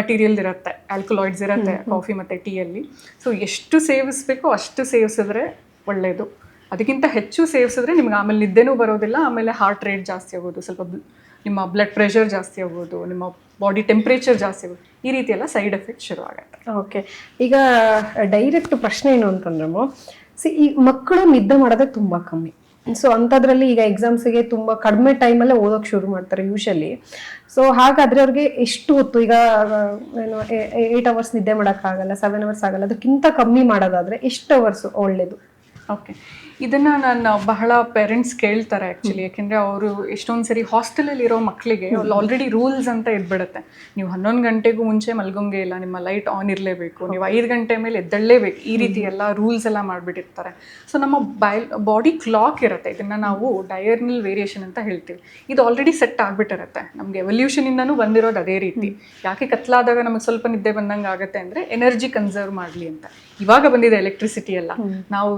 ಮಟೀರಿಯಲ್ ಇರುತ್ತೆ, ಆಲ್ಕಲಾಯ್ಡ್ಸ್ ಇರುತ್ತೆ ಕಾಫಿ ಮತ್ತು ಟೀಯಲ್ಲಿ. ಸೊ ಎಷ್ಟು ಸೇವಿಸಬೇಕೋ ಅಷ್ಟು ಸೇವಿಸಿದ್ರೆ ಒಳ್ಳೆಯದು. ಅದಕ್ಕಿಂತ ಹೆಚ್ಚು ಸೇವಿಸಿದ್ರೆ ನಿಮ್ಗೆ ಆಮೇಲೆ ನಿದ್ದೆನೂ ಬರೋದಿಲ್ಲ, ಆಮೇಲೆ ಹಾರ್ಟ್ ರೇಟ್ ಜಾಸ್ತಿ ಆಗೋದು, ಸ್ವಲ್ಪ ನಿಮ್ಮ ಬ್ಲಡ್ ಪ್ರೆಷರ್ ಜಾಸ್ತಿ ಆಗೋದು, ನಿಮ್ಮ ಬಾಡಿ ಟೆಂಪ್ರೇಚರ್ ಜಾಸ್ತಿ ಆಗೋದು, ಈ ರೀತಿ ಎಲ್ಲ ಸೈಡ್ ಎಫೆಕ್ಟ್ ಶುರು ಆಗುತ್ತೆ. ಓಕೆ, ಈಗ ಡೈರೆಕ್ಟ್ ಪ್ರಶ್ನೆ ಏನು ಅಂತಂದ್ರೆ, ಈ ಮಕ್ಕಳು ನಿದ್ದೆ ಮಾಡೋದೇ ತುಂಬ ಕಮ್ಮಿ. ಸೊ ಅಂಥದ್ರಲ್ಲಿ ಈಗ ಎಕ್ಸಾಮ್ಸಿಗೆ ತುಂಬ ಕಡಿಮೆ ಟೈಮಲ್ಲೇ ಓದೋಕೆ ಶುರು ಮಾಡ್ತಾರೆ ಯೂಶಲಿ. ಸೊ ಹಾಗಾದರೆ ಅವ್ರಿಗೆ ಎಷ್ಟು ಹೊತ್ತು, ಈಗ ಏನು 8 ಅವರ್ಸ್ ನಿದ್ದೆ ಮಾಡೋಕ್ಕಾಗಲ್ಲ, 7 ಅವರ್ಸ್ ಆಗಲ್ಲ, ಅದಕ್ಕಿಂತ ಕಮ್ಮಿ ಮಾಡೋದಾದರೆ ಎಷ್ಟು ಅವರ್ಸು ಒಳ್ಳೆಯದು? ಓಕೆ, ಇದನ್ನು ನಾನು ಬಹಳ ಪೇರೆಂಟ್ಸ್ ಕೇಳ್ತಾರೆ ಆ್ಯಕ್ಚುಲಿ. ಯಾಕೆಂದರೆ ಅವರು ಎಷ್ಟೊಂದು ಸರಿ ಹಾಸ್ಟೆಲಲ್ಲಿರೋ ಮಕ್ಕಳಿಗೆ ಆಲ್ರೆಡಿ ರೂಲ್ಸ್ ಅಂತ ಇದ್ಬಿಡುತ್ತೆ. ನೀವು 11 ಗಂಟೆಗೂ ಮುಂಚೆ ಮಲ್ಗೋಂಗೆ ಇಲ್ಲ, ನಿಮ್ಮ ಲೈಟ್ ಆನ್ ಇರಲೇಬೇಕು, ನೀವು 5 ಗಂಟೆ ಮೇಲೆ ಎದ್ದೇಳಲೇಬೇಕು, ಈ ರೀತಿ ಎಲ್ಲ ರೂಲ್ಸ್ ಎಲ್ಲ ಮಾಡಿಬಿಟ್ಟಿರ್ತಾರೆ. ಸೊ ನಮ್ಮ ಬಾಡಿ ಕ್ಲಾಕ್ ಇರುತ್ತೆ, ಇದನ್ನು ನಾವು ಡಯರ್ನಲ್ ವೇರಿಯೇಷನ್ ಅಂತ ಹೇಳ್ತೀವಿ. ಇದು ಆಲ್ರೆಡಿ ಸೆಟ್ ಆಗಿಬಿಟ್ಟಿರುತ್ತೆ. ನಮಗೆ ಎವಲ್ಯೂಷನಿಂದನೂ ಬಂದಿರೋದು ಅದೇ ರೀತಿ. ಯಾಕೆ ಕತ್ಲಾದಾಗ ನಮಗೆ ಸ್ವಲ್ಪ ನಿದ್ದೆ ಬಂದಂಗೆ ಆಗುತ್ತೆ ಅಂದರೆ ಎನರ್ಜಿ ಕನ್ಸರ್ವ್ ಮಾಡಲಿ ಅಂತ. ಇವಾಗ ಬಂದಿದೆ ಎಲೆಕ್ಟ್ರಿಸಿಟಿ ಎಲ್ಲ. ನಾವು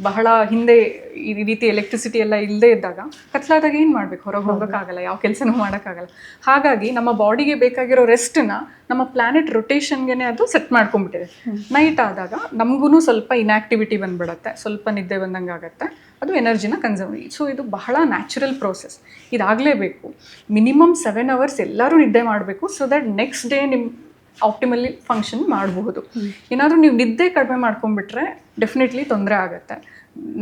ಬಹಳ ಹಿಂದೆ ಈ ರೀತಿ ಎಲೆಕ್ಟ್ರಿಸಿಟಿ ಎಲ್ಲ ಇಲ್ಲದೆ ಇದ್ದಾಗ ಕತ್ಲಾದಾಗ ಏನು ಮಾಡಬೇಕು, ಹೊರಗೆ ಹೋಗೋಕ್ಕಾಗಲ್ಲ, ಯಾವ ಕೆಲಸನೂ ಮಾಡೋಕ್ಕಾಗಲ್ಲ. ಹಾಗಾಗಿ ನಮ್ಮ ಬಾಡಿಗೆ ಬೇಕಾಗಿರೋ ರೆಸ್ಟನ್ನ ನಮ್ಮ ಪ್ಲಾನೆಟ್ ರೊಟೇಷನ್ಗೆ ಅದು ಸೆಟ್ ಮಾಡ್ಕೊಂಡ್ಬಿಟ್ಟಿದೆ. ನೈಟ್ ಆದಾಗ ನಮಗೂ ಸ್ವಲ್ಪ ಇನ್ಆಕ್ಟಿವಿಟಿ ಬಂದ್ಬಿಡುತ್ತೆ, ಸ್ವಲ್ಪ ನಿದ್ದೆ ಬಂದಂಗೆ ಆಗುತ್ತೆ, ಅದು ಎನರ್ಜಿನ ಕನ್ಸರ್ವ್. ಸೊ ಇದು ಬಹಳ ನ್ಯಾಚುರಲ್ ಪ್ರೋಸೆಸ್, ಇದಾಗಲೇಬೇಕು. ಮಿನಿಮಮ್ 7 ಅವರ್ಸ್ ಎಲ್ಲರೂ ನಿದ್ದೆ ಮಾಡಬೇಕು. ಸೊ ದಟ್ ನೆಕ್ಸ್ಟ್ ಡೇ ನಿಮ್ಮ ಆಪ್ಟಿಮಲಿ ಫಂಕ್ಷನ್ ಮಾಡಬಹುದು. ಏನಾದರೂ ನೀವು ನಿದ್ದೆ ಕಡಿಮೆ ಮಾಡ್ಕೊಂಡ್ಬಿಟ್ರೆ ಡೆಫಿನೆಟ್ಲಿ ತೊಂದರೆ ಆಗುತ್ತೆ.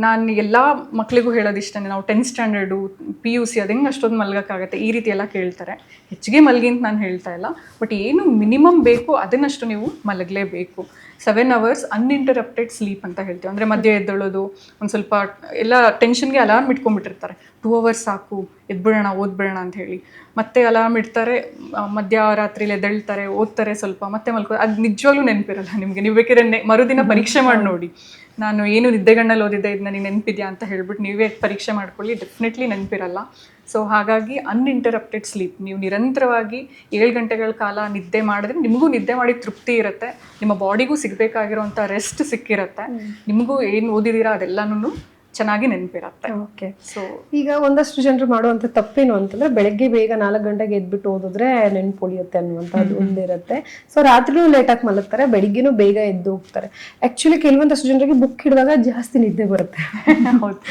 ನಾನು ಎಲ್ಲ ಮಕ್ಕಳಿಗೂ ಹೇಳೋದಿಷ್ಟೇ, ನಾವು 10th ಸ್ಟ್ಯಾಂಡರ್ಡು PUC ಅದು ಹೆಂಗೆ ಅಷ್ಟೊಂದು ಮಲ್ಗೋಕ್ಕಾಗತ್ತೆ, ಈ ರೀತಿ ಎಲ್ಲ ಕೇಳ್ತಾರೆ. ಹೆಚ್ಚಿಗೆ ಮಲಗಿ ಅಂತ ನಾನು ಹೇಳ್ತಾ ಇಲ್ಲ, ಬಟ್ ಏನು ಮಿನಿಮಮ್ ಬೇಕು ಅದನ್ನಷ್ಟು ನೀವು ಮಲಗಲೇಬೇಕು. 7 ಅವರ್ಸ್ ಅನ್ಇಂಟರಪ್ಟೆಡ್ ಸ್ಲೀಪ್ ಅಂತ ಹೇಳ್ತೀವಿ. ಅಂದರೆ ಮಧ್ಯೆ ಎದ್ದೇಳೋದು, ಒಂದು ಸ್ವಲ್ಪ ಎಲ್ಲ ಟೆನ್ಷನ್ಗೆ ಅಲಾರ್ಮ್ ಇಟ್ಕೊಂಡ್ಬಿಟ್ಟಿರ್ತಾರೆ, 2 ಅವರ್ಸ್ ಸಾಕು ಎದ್ಬಿಡೋಣ ಓದ್ಬಿಡೋಣ ಅಂತ ಹೇಳಿ. ಮತ್ತೆ ಅಲಾರ್ಮ್ ಇಡ್ತಾರೆ, ಮಧ್ಯರಾತ್ರಿಲಿ ಎದ್ದೇಳ್ತಾರೆ, ಓದ್ತಾರೆ ಸ್ವಲ್ಪ, ಮತ್ತೆ ಮಲ್ಕೋ. ಅದು ನಿಜವಾಗ್ಲೂ ನೆನಪಿರಲ್ಲ ನಿಮಗೆ. ನೀವು ಬೇಕಾದ್ರೆ ಮರುದಿನ ಪರೀಕ್ಷೆ ಮಾಡಿ ನೋಡಿ, ನಾನು ಏನು ನಿದ್ದೆಗಣ್ಣಲ್ಲಿ ಓದಿದ್ದೆ ಇದು ನನಗೆ ನೆನಪಿದೆಯಾ ಅಂತ ಹೇಳ್ಬಿಟ್ಟು ನೀವೇ ಪರೀಕ್ಷೆ ಮಾಡ್ಕೊಳ್ಳಿ, ಡೆಫಿನೆಟ್ಲಿ ನೆನಪಿರಲ್ಲ. ಸೊ ಹಾಗಾಗಿ ಅನ್ಇಂಟರಪ್ಟೆಡ್ ಸ್ಲೀಪ್, ನೀವು ನಿರಂತರವಾಗಿ 7 ಗಂಟೆಗಳ ಕಾಲ ನಿದ್ದೆ ಮಾಡಿದ್ರೆ ನಿಮಗೂ ನಿದ್ದೆ ಮಾಡಿ ತೃಪ್ತಿ ಇರುತ್ತೆ, ನಿಮ್ಮ ಬಾಡಿಗೂ ಸಿಗಬೇಕಾಗಿರೋಂಥ ರೆಸ್ಟ್ ಸಿಕ್ಕಿರುತ್ತೆ, ನಿಮಗೂ ಏನು ಓದಿದ್ದೀರಾ ಅದೆಲ್ಲನೂ ಚೆನ್ನಾಗಿ ನೆನಪಿರುತ್ತೆ. ಓಕೆ. ಸೊ ಈಗ ಒಂದಷ್ಟು ಜನರು ಮಾಡುವಂತ ತಪ್ಪೇನು ಅಂತಂದ್ರೆ ಬೆಳಗ್ಗೆ ಬೇಗ 4 ಗಂಟೆಗೆ ಎದ್ಬಿಟ್ಟು ಓದಿದ್ರೆ ನೆನ್ಪು ಉಳಿಯುತ್ತೆ ಅನ್ನುವಂಥದ್ದು ಒಂದಿರುತ್ತೆ. ಸೊ ರಾತ್ರಿನೂ ಲೇಟಾಗಿ ಮಲಗ್ತಾರೆ, ಬೆಳಿಗ್ಗೆನೂ ಬೇಗ ಎದ್ದು ಹೋಗ್ತಾರೆ. ಆಕ್ಚುಲಿ ಕೆಲವೊಂದಷ್ಟು ಜನರಿಗೆ ಬುಕ್ ಹಿಡಿದಾಗ ಜಾಸ್ತಿ ನಿದ್ದೆ ಬರುತ್ತೆ. ಹೌದು.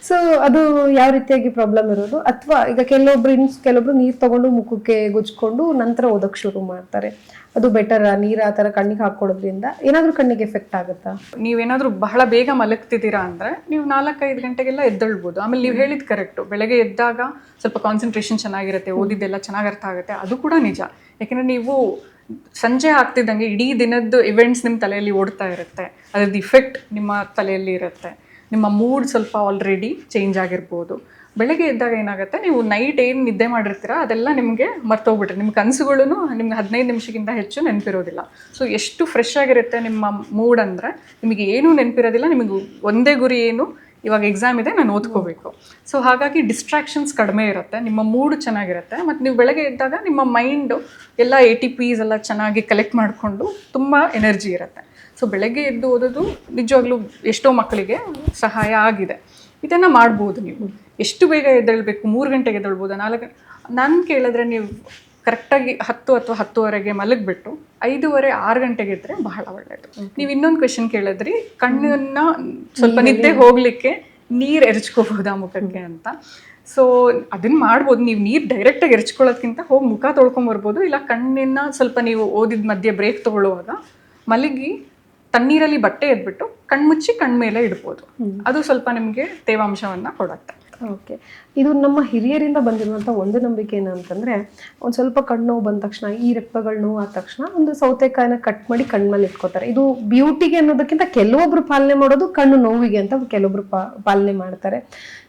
ಸೊ ಅದು ಯಾವ ರೀತಿಯಾಗಿ ಪ್ರಾಬ್ಲಮ್ ಇರೋದು, ಅಥವಾ ಈಗ ಕೆಲವೊಬ್ರು ನೀರು ತಗೊಂಡು ಮುಖಕ್ಕೆ ಗುಜ್ಕೊಂಡು ನಂತರ ಓದಕ್ ಶುರು ಮಾಡ್ತಾರೆ, ಅದು ಬೆಟರ್? ನೀರು ಆ ಥರ ಕಣ್ಣಿಗೆ ಹಾಕೊಳ್ಳೋದ್ರಿಂದ ಏನಾದರೂ ಕಣ್ಣಿಗೆ ಎಫೆಕ್ಟ್ ಆಗುತ್ತಾ? ನೀವೇನಾದರೂ ಬಹಳ ಬೇಗ ಮಲಗ್ತಿದ್ದೀರಾ ಅಂದರೆ ನೀವು 4-5 ಗಂಟೆಗೆಲ್ಲ ಎದ್ದೇಳ್ಬೋದು. ಆಮೇಲೆ ನೀವು ಹೇಳಿದ ಕರೆಕ್ಟು, ಬೆಳಗ್ಗೆ ಎದ್ದಾಗ ಸ್ವಲ್ಪ ಕಾನ್ಸಂಟ್ರೇಷನ್ ಚೆನ್ನಾಗಿರುತ್ತೆ, ಓದಿದ್ದೆಲ್ಲ ಚೆನ್ನಾಗಿ ಅರ್ಥ ಆಗುತ್ತೆ, ಅದು ಕೂಡ ನಿಜ. ಯಾಕೆಂದರೆ ನೀವು ಸಂಜೆ ಆಗ್ತಿದ್ದಂಗೆ ಇಡೀ ದಿನದ್ದು ಇವೆಂಟ್ಸ್ ನಿಮ್ಮ ತಲೆಯಲ್ಲಿ ಓಡ್ತಾ ಇರುತ್ತೆ, ಅದ್ರದ್ದು ಇಫೆಕ್ಟ್ ನಿಮ್ಮ ತಲೆಯಲ್ಲಿ ಇರುತ್ತೆ, ನಿಮ್ಮ ಮೂಡ್ ಸ್ವಲ್ಪ ಆಲ್ರೆಡಿ ಚೇಂಜ್ ಆಗಿರ್ಬೋದು. ಬೆಳಗ್ಗೆ ಎದ್ದಾಗ ಏನಾಗುತ್ತೆ, ನೀವು ನೈಟ್ ಏನು ನಿದ್ದೆ ಮಾಡಿರ್ತೀರ ಅದೆಲ್ಲ ನಿಮಗೆ ಮರ್ತೋಗ್ಬಿಟ್ರೆ, ನಿಮ್ಮ ಕನಸುಗಳೂ ನಿಮ್ಗೆ 15 ನಿಮಿಷಕ್ಕಿಂತ ಹೆಚ್ಚು ನೆನಪಿರೋದಿಲ್ಲ. ಸೊ ಎಷ್ಟು ಫ್ರೆಶ್ ಆಗಿರುತ್ತೆ ನಿಮ್ಮ ಮೂಡ್ ಅಂದರೆ ನಿಮಗೆ ಏನೂ ನೆನಪಿರೋದಿಲ್ಲ, ನಿಮಗೆ ಒಂದೇ ಗುರಿ ಏನು, ಇವಾಗ ಎಕ್ಸಾಮ್ ಇದೆ ನಾನು ಓದ್ಕೋಬೇಕು. ಸೊ ಹಾಗಾಗಿ ಡಿಸ್ಟ್ರಾಕ್ಷನ್ಸ್ ಕಡಿಮೆ ಇರುತ್ತೆ, ನಿಮ್ಮ ಮೂಡ್ ಚೆನ್ನಾಗಿರುತ್ತೆ, ಮತ್ತು ನೀವು ಬೆಳಗ್ಗೆ ಎದ್ದಾಗ ನಿಮ್ಮ ಮೈಂಡು ಎಲ್ಲ ATPs ಎಲ್ಲ ಚೆನ್ನಾಗಿ ಕಲೆಕ್ಟ್ ಮಾಡಿಕೊಂಡು ತುಂಬ ಎನರ್ಜಿ ಇರುತ್ತೆ. ಸೊ ಬೆಳಗ್ಗೆ ಎದ್ದು ಓದೋದು ನಿಜವಾಗ್ಲೂ ಎಷ್ಟೋ ಮಕ್ಕಳಿಗೆ ಸಹಾಯ ಆಗಿದೆ. ಇದನ್ನು ಮಾಡ್ಬೋದು. ನೀವು ಎಷ್ಟು ಬೇಗ ಎದ್ದೇಳಬೇಕು, 3 ಗಂಟೆಗೆ ಎದ್ದೇಳ್ಬೋದು, 4 ಗಂಟೆ. ನಾನು ಕೇಳಿದ್ರೆ ನೀವು ಕರೆಕ್ಟಾಗಿ 10 ಅಥವಾ 10:30ಗೆ ಮಲಗಿಬಿಟ್ಟು 5:30-6 ಗಂಟೆಗೆ ಇದ್ದರೆ ಬಹಳ ಒಳ್ಳೆಯದು. ನೀವು ಇನ್ನೊಂದು ಕ್ವೆಶನ್ ಕೇಳಿದ್ರಿ, ಕಣ್ಣನ್ನು ಸ್ವಲ್ಪ ನಿದ್ದೆ ಹೋಗಲಿಕ್ಕೆ ನೀರು ಎರಚ್ಕೋಬೋದಾ ಮುಖಕ್ಕೆ ಅಂತ. ಸೊ ಅದನ್ನು ಮಾಡ್ಬೋದು. ನೀವು ನೀರು ಡೈರೆಕ್ಟಾಗಿ ಎರಚ್ಕೊಳ್ಳೋದ್ಕಿಂತ ಹೋಗಿ ಮುಖ ತೊಳ್ಕೊಂಬರ್ಬೋದು, ಇಲ್ಲ ಕಣ್ಣಿನ ಸ್ವಲ್ಪ ನೀವು ಓದಿದ ಮಧ್ಯೆ ಬ್ರೇಕ್ ತೊಗೊಳ್ಳುವಾಗ ಮಲಗಿ ತಣ್ಣೀರಲ್ಲಿ ಬಟ್ಟೆ ಎದ್ಬಿಟ್ಟು ಕಣ್ಮುಚ್ಚಿ ಕಣ್ಮೇಲೆ ಇಡ್ಬೋದು. ಅದು ಸ್ವಲ್ಪ ನಿಮಗೆ ತೇವಾಂಶವನ್ನು ಕೊಡುತ್ತೆ. ಓಕೆ. ಇದು ನಮ್ಮ ಹಿರಿಯರಿಂದ ಬಂದಿರುವಂಥ ಒಂದು ನಂಬಿಕೆ ಏನಂತಂದರೆ, ಒಂದು ಸ್ವಲ್ಪ ಕಣ್ಣು ನೋವು ಬಂದ ತಕ್ಷಣ, ಈ ರೆಪ್ಪೆಗಳು ನೋವು ಆದ ತಕ್ಷಣ ಒಂದು ಸೌತೆಕಾಯಿನ ಕಟ್ ಮಾಡಿ ಕಣ್ಮೇಲೆ ಇಟ್ಕೋತಾರೆ. ಇದು ಬ್ಯೂಟಿಗೆ ಅನ್ನೋದಕ್ಕಿಂತ ಕೆಲವೊಬ್ರು ಪಾಲನೆ ಮಾಡೋದು ಕಣ್ಣು ನೋವಿಗೆ ಅಂತ ಕೆಲವೊಬ್ರು ಪಾಲನೆ ಮಾಡ್ತಾರೆ.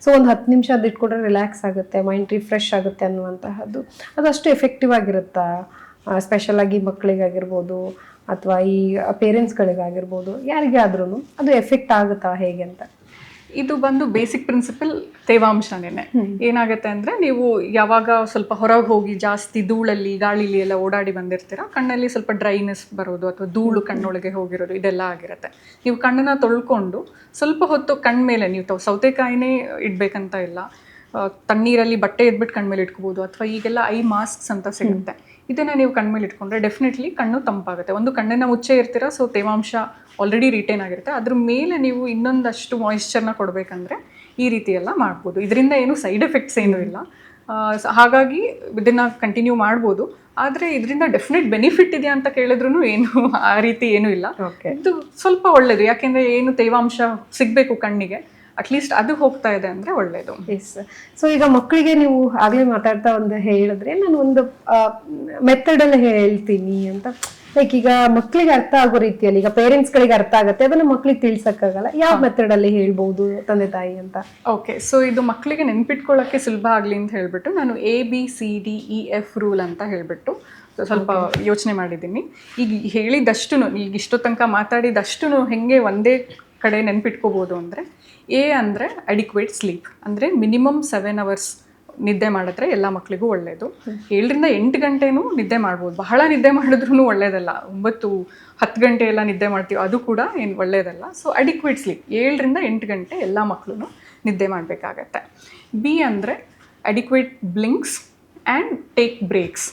ಸೊ ಒಂದು 10 ನಿಮಿಷ ಅದು ಇಟ್ಕೊಂಡ್ರೆ ರಿಲ್ಯಾಕ್ಸ್ ಆಗುತ್ತೆ, ಮೈಂಡ್ ರಿಫ್ರೆಶ್ ಆಗುತ್ತೆ ಅನ್ನುವಂತಹದ್ದು. ಅದು ಅಷ್ಟು ಎಫೆಕ್ಟಿವ್ ಆಗಿರುತ್ತಾ? ಸ್ಪೆಷಲಾಗಿ ಮಕ್ಕಳಿಗಾಗಿರ್ಬೋದು ಅಥವಾ ಈ ಪೇರೆಂಟ್ಸ್ಗಳಿಗಾಗಿರ್ಬೋದು, ಯಾರಿಗೆ ಆದ್ರೂ ಅದು ಎಫೆಕ್ಟ್ ಆಗುತ್ತಾ ಹೇಗೆ ಅಂತ? ಇದು ಬಂದು ಬೇಸಿಕ್ ಪ್ರಿನ್ಸಿಪಲ್ ತೇವಾಂಶನೇ. ಏನಾಗುತ್ತೆ ಅಂದರೆ, ನೀವು ಯಾವಾಗ ಸ್ವಲ್ಪ ಹೊರಗೆ ಹೋಗಿ ಜಾಸ್ತಿ ಧೂಳಲ್ಲಿ ಗಾಳಿಲಿ ಎಲ್ಲ ಓಡಾಡಿ ಬಂದಿರ್ತೀರ, ಕಣ್ಣಲ್ಲಿ ಸ್ವಲ್ಪ ಡ್ರೈನೆಸ್ ಬರೋದು ಅಥವಾ ಧೂಳು ಕಣ್ಣೊಳಗೆ ಹೋಗಿರೋದು ಇದೆಲ್ಲ ಆಗಿರುತ್ತೆ. ನೀವು ಕಣ್ಣನ್ನು ತೊಳ್ಕೊಂಡು ಸ್ವಲ್ಪ ಹೊತ್ತು ಕಣ್ಮೇಲೆ, ನೀವು ಸೌತೆಕಾಯಿನೇ ಇಡಬೇಕಂತ ಇಲ್ಲ, ತಣ್ಣೀರಲ್ಲಿ ಬಟ್ಟೆ ಎದ್ಬಿಟ್ಟು ಕಣ್ಮೇಲೆ ಇಟ್ಕೋಬೋದು, ಅಥವಾ ಈಗೆಲ್ಲ ಐ ಮಾಸ್ಕ್ಸ್ ಅಂತ ಸಿಗುತ್ತೆ, ಇದನ್ನು ನೀವು ಕಣ್ಮೇಲೆ ಇಟ್ಕೊಂಡ್ರೆ ಡೆಫಿನೆಟ್ಲಿ ಕಣ್ಣು ತಂಪಾಗುತ್ತೆ. ಒಂದು ಕಣ್ಣನ್ನು ಮುಚ್ಚೆ ಇರ್ತೀರ, ಸೊ ತೇವಾಂಶ ಆಲ್ರೆಡಿ ರಿಟೇನ್ ಆಗಿರುತ್ತೆ, ಅದ್ರ ಮೇಲೆ ನೀವು ಇನ್ನೊಂದಷ್ಟು ಮಾಯಿಶ್ಚರ್ನ ಕೊಡಬೇಕಂದ್ರೆ ಈ ರೀತಿ ಎಲ್ಲ ಮಾಡ್ಬೋದು. ಇದರಿಂದ ಏನು ಸೈಡ್ ಎಫೆಕ್ಟ್ಸ್ ಏನೂ ಇಲ್ಲ. ಹಾಗಾಗಿ ಇದನ್ನು ಕಂಟಿನ್ಯೂ ಮಾಡ್ಬೋದು. ಆದರೆ ಇದರಿಂದ ಡೆಫಿನೆಟ್ ಬೆನಿಫಿಟ್ ಇದೆಯಾ ಅಂತ ಕೇಳಿದ್ರೂ ಏನು ಆ ರೀತಿ ಏನೂ ಇಲ್ಲ. ಇದು ಸ್ವಲ್ಪ ಒಳ್ಳೆಯದು, ಯಾಕೆಂದರೆ ಏನು ತೇವಾಂಶ ಸಿಗಬೇಕು ಕಣ್ಣಿಗೆ, ಅಟ್ಲೀಸ್ಟ್ ಅದು ಹೋಗ್ತಾ ಇದೆ ಅಂದರೆ ಒಳ್ಳೆಯದು. ಎಸ್. ಸೊ ಈಗ ಮಕ್ಕಳಿಗೆ ನೀವು ಆಗಲೇ ಮಾತಾಡ್ತಾ ಹೇಳಿದ್ರೆ, ನಾನು ಒಂದು ಮೆಥಡಲ್ಲಿ ಹೇಳ್ತೀನಿ ಅಂತ, ಲೈಕ್ ಈಗ ಮಕ್ಕಳಿಗೆ ಅರ್ಥ ಆಗೋ ರೀತಿಯಲ್ಲಿ, ಈಗ ಪೇರೆಂಟ್ಸ್ಗಳಿಗೆ ಅರ್ಥ ಆಗುತ್ತೆ, ಅದನ್ನ ಮಕ್ಕಳಿಗೆ ತಿಳ್ಸಕ್ಕಾಗಲ್ಲ, ಯಾವ ಮೆಥಡಲ್ಲಿ ಹೇಳ್ಬೋದು ತಂದೆ ತಾಯಿ ಅಂತ? ಓಕೆ. ಸೊ ಇದು ಮಕ್ಕಳಿಗೆ ನೆನ್ಪಿಟ್ಕೊಳ್ಳೋಕ್ಕೆ ಸುಲಭ ಆಗಲಿ ಅಂತ ಹೇಳ್ಬಿಟ್ಟು ನಾನು ABCDEF ರೂಲ್ ಅಂತ ಹೇಳ್ಬಿಟ್ಟು ಸ್ವಲ್ಪ ಯೋಚನೆ ಮಾಡಿದ್ದೀನಿ. ಈಗ ಹೇಳಿದಷ್ಟು, ಈಗ ಇಷ್ಟೋ ತನಕ ಮಾತಾಡಿದಷ್ಟು ಹೆಂಗೆ ಒಂದೇ ಕಡೆ ನೆನ್ಪಿಟ್ಕೋಬೋದು ಅಂದರೆ, A ಅಂದರೆ ಅಡಿಕ್ವೇಟ್ ಸ್ಲೀಪ್, ಅಂದರೆ ಮಿನಿಮಮ್ 7 hours ನಿದ್ದೆ ಮಾಡಿದ್ರೆ ಎಲ್ಲ ಮಕ್ಕಳಿಗೂ ಒಳ್ಳೆಯದು. 7-8 ಗಂಟೆನೂ ನಿದ್ದೆ ಮಾಡ್ಬೋದು. ಬಹಳ ನಿದ್ದೆ ಮಾಡಿದ್ರೂ ಒಳ್ಳೆಯದಲ್ಲ, 9-10 ಗಂಟೆ ಎಲ್ಲ ನಿದ್ದೆ ಮಾಡ್ತೀವಿ, ಅದು ಕೂಡ ಏನು ಒಳ್ಳೆಯದಲ್ಲ. ಸೊ ಅಡಿಕ್ವೇಟ್ ಸ್ಲೀಪ್ 7-8 ಗಂಟೆ ಎಲ್ಲ ಮಕ್ಕಳು ನಿದ್ದೆ ಮಾಡಬೇಕಾಗತ್ತೆ. B ಅಂದರೆ ಅಡಿಕ್ವೇಟ್ ಬ್ಲಿಂಕ್ಸ್ ಆ್ಯಂಡ್ ಟೇಕ್ ಬ್ರೇಕ್ಸ್.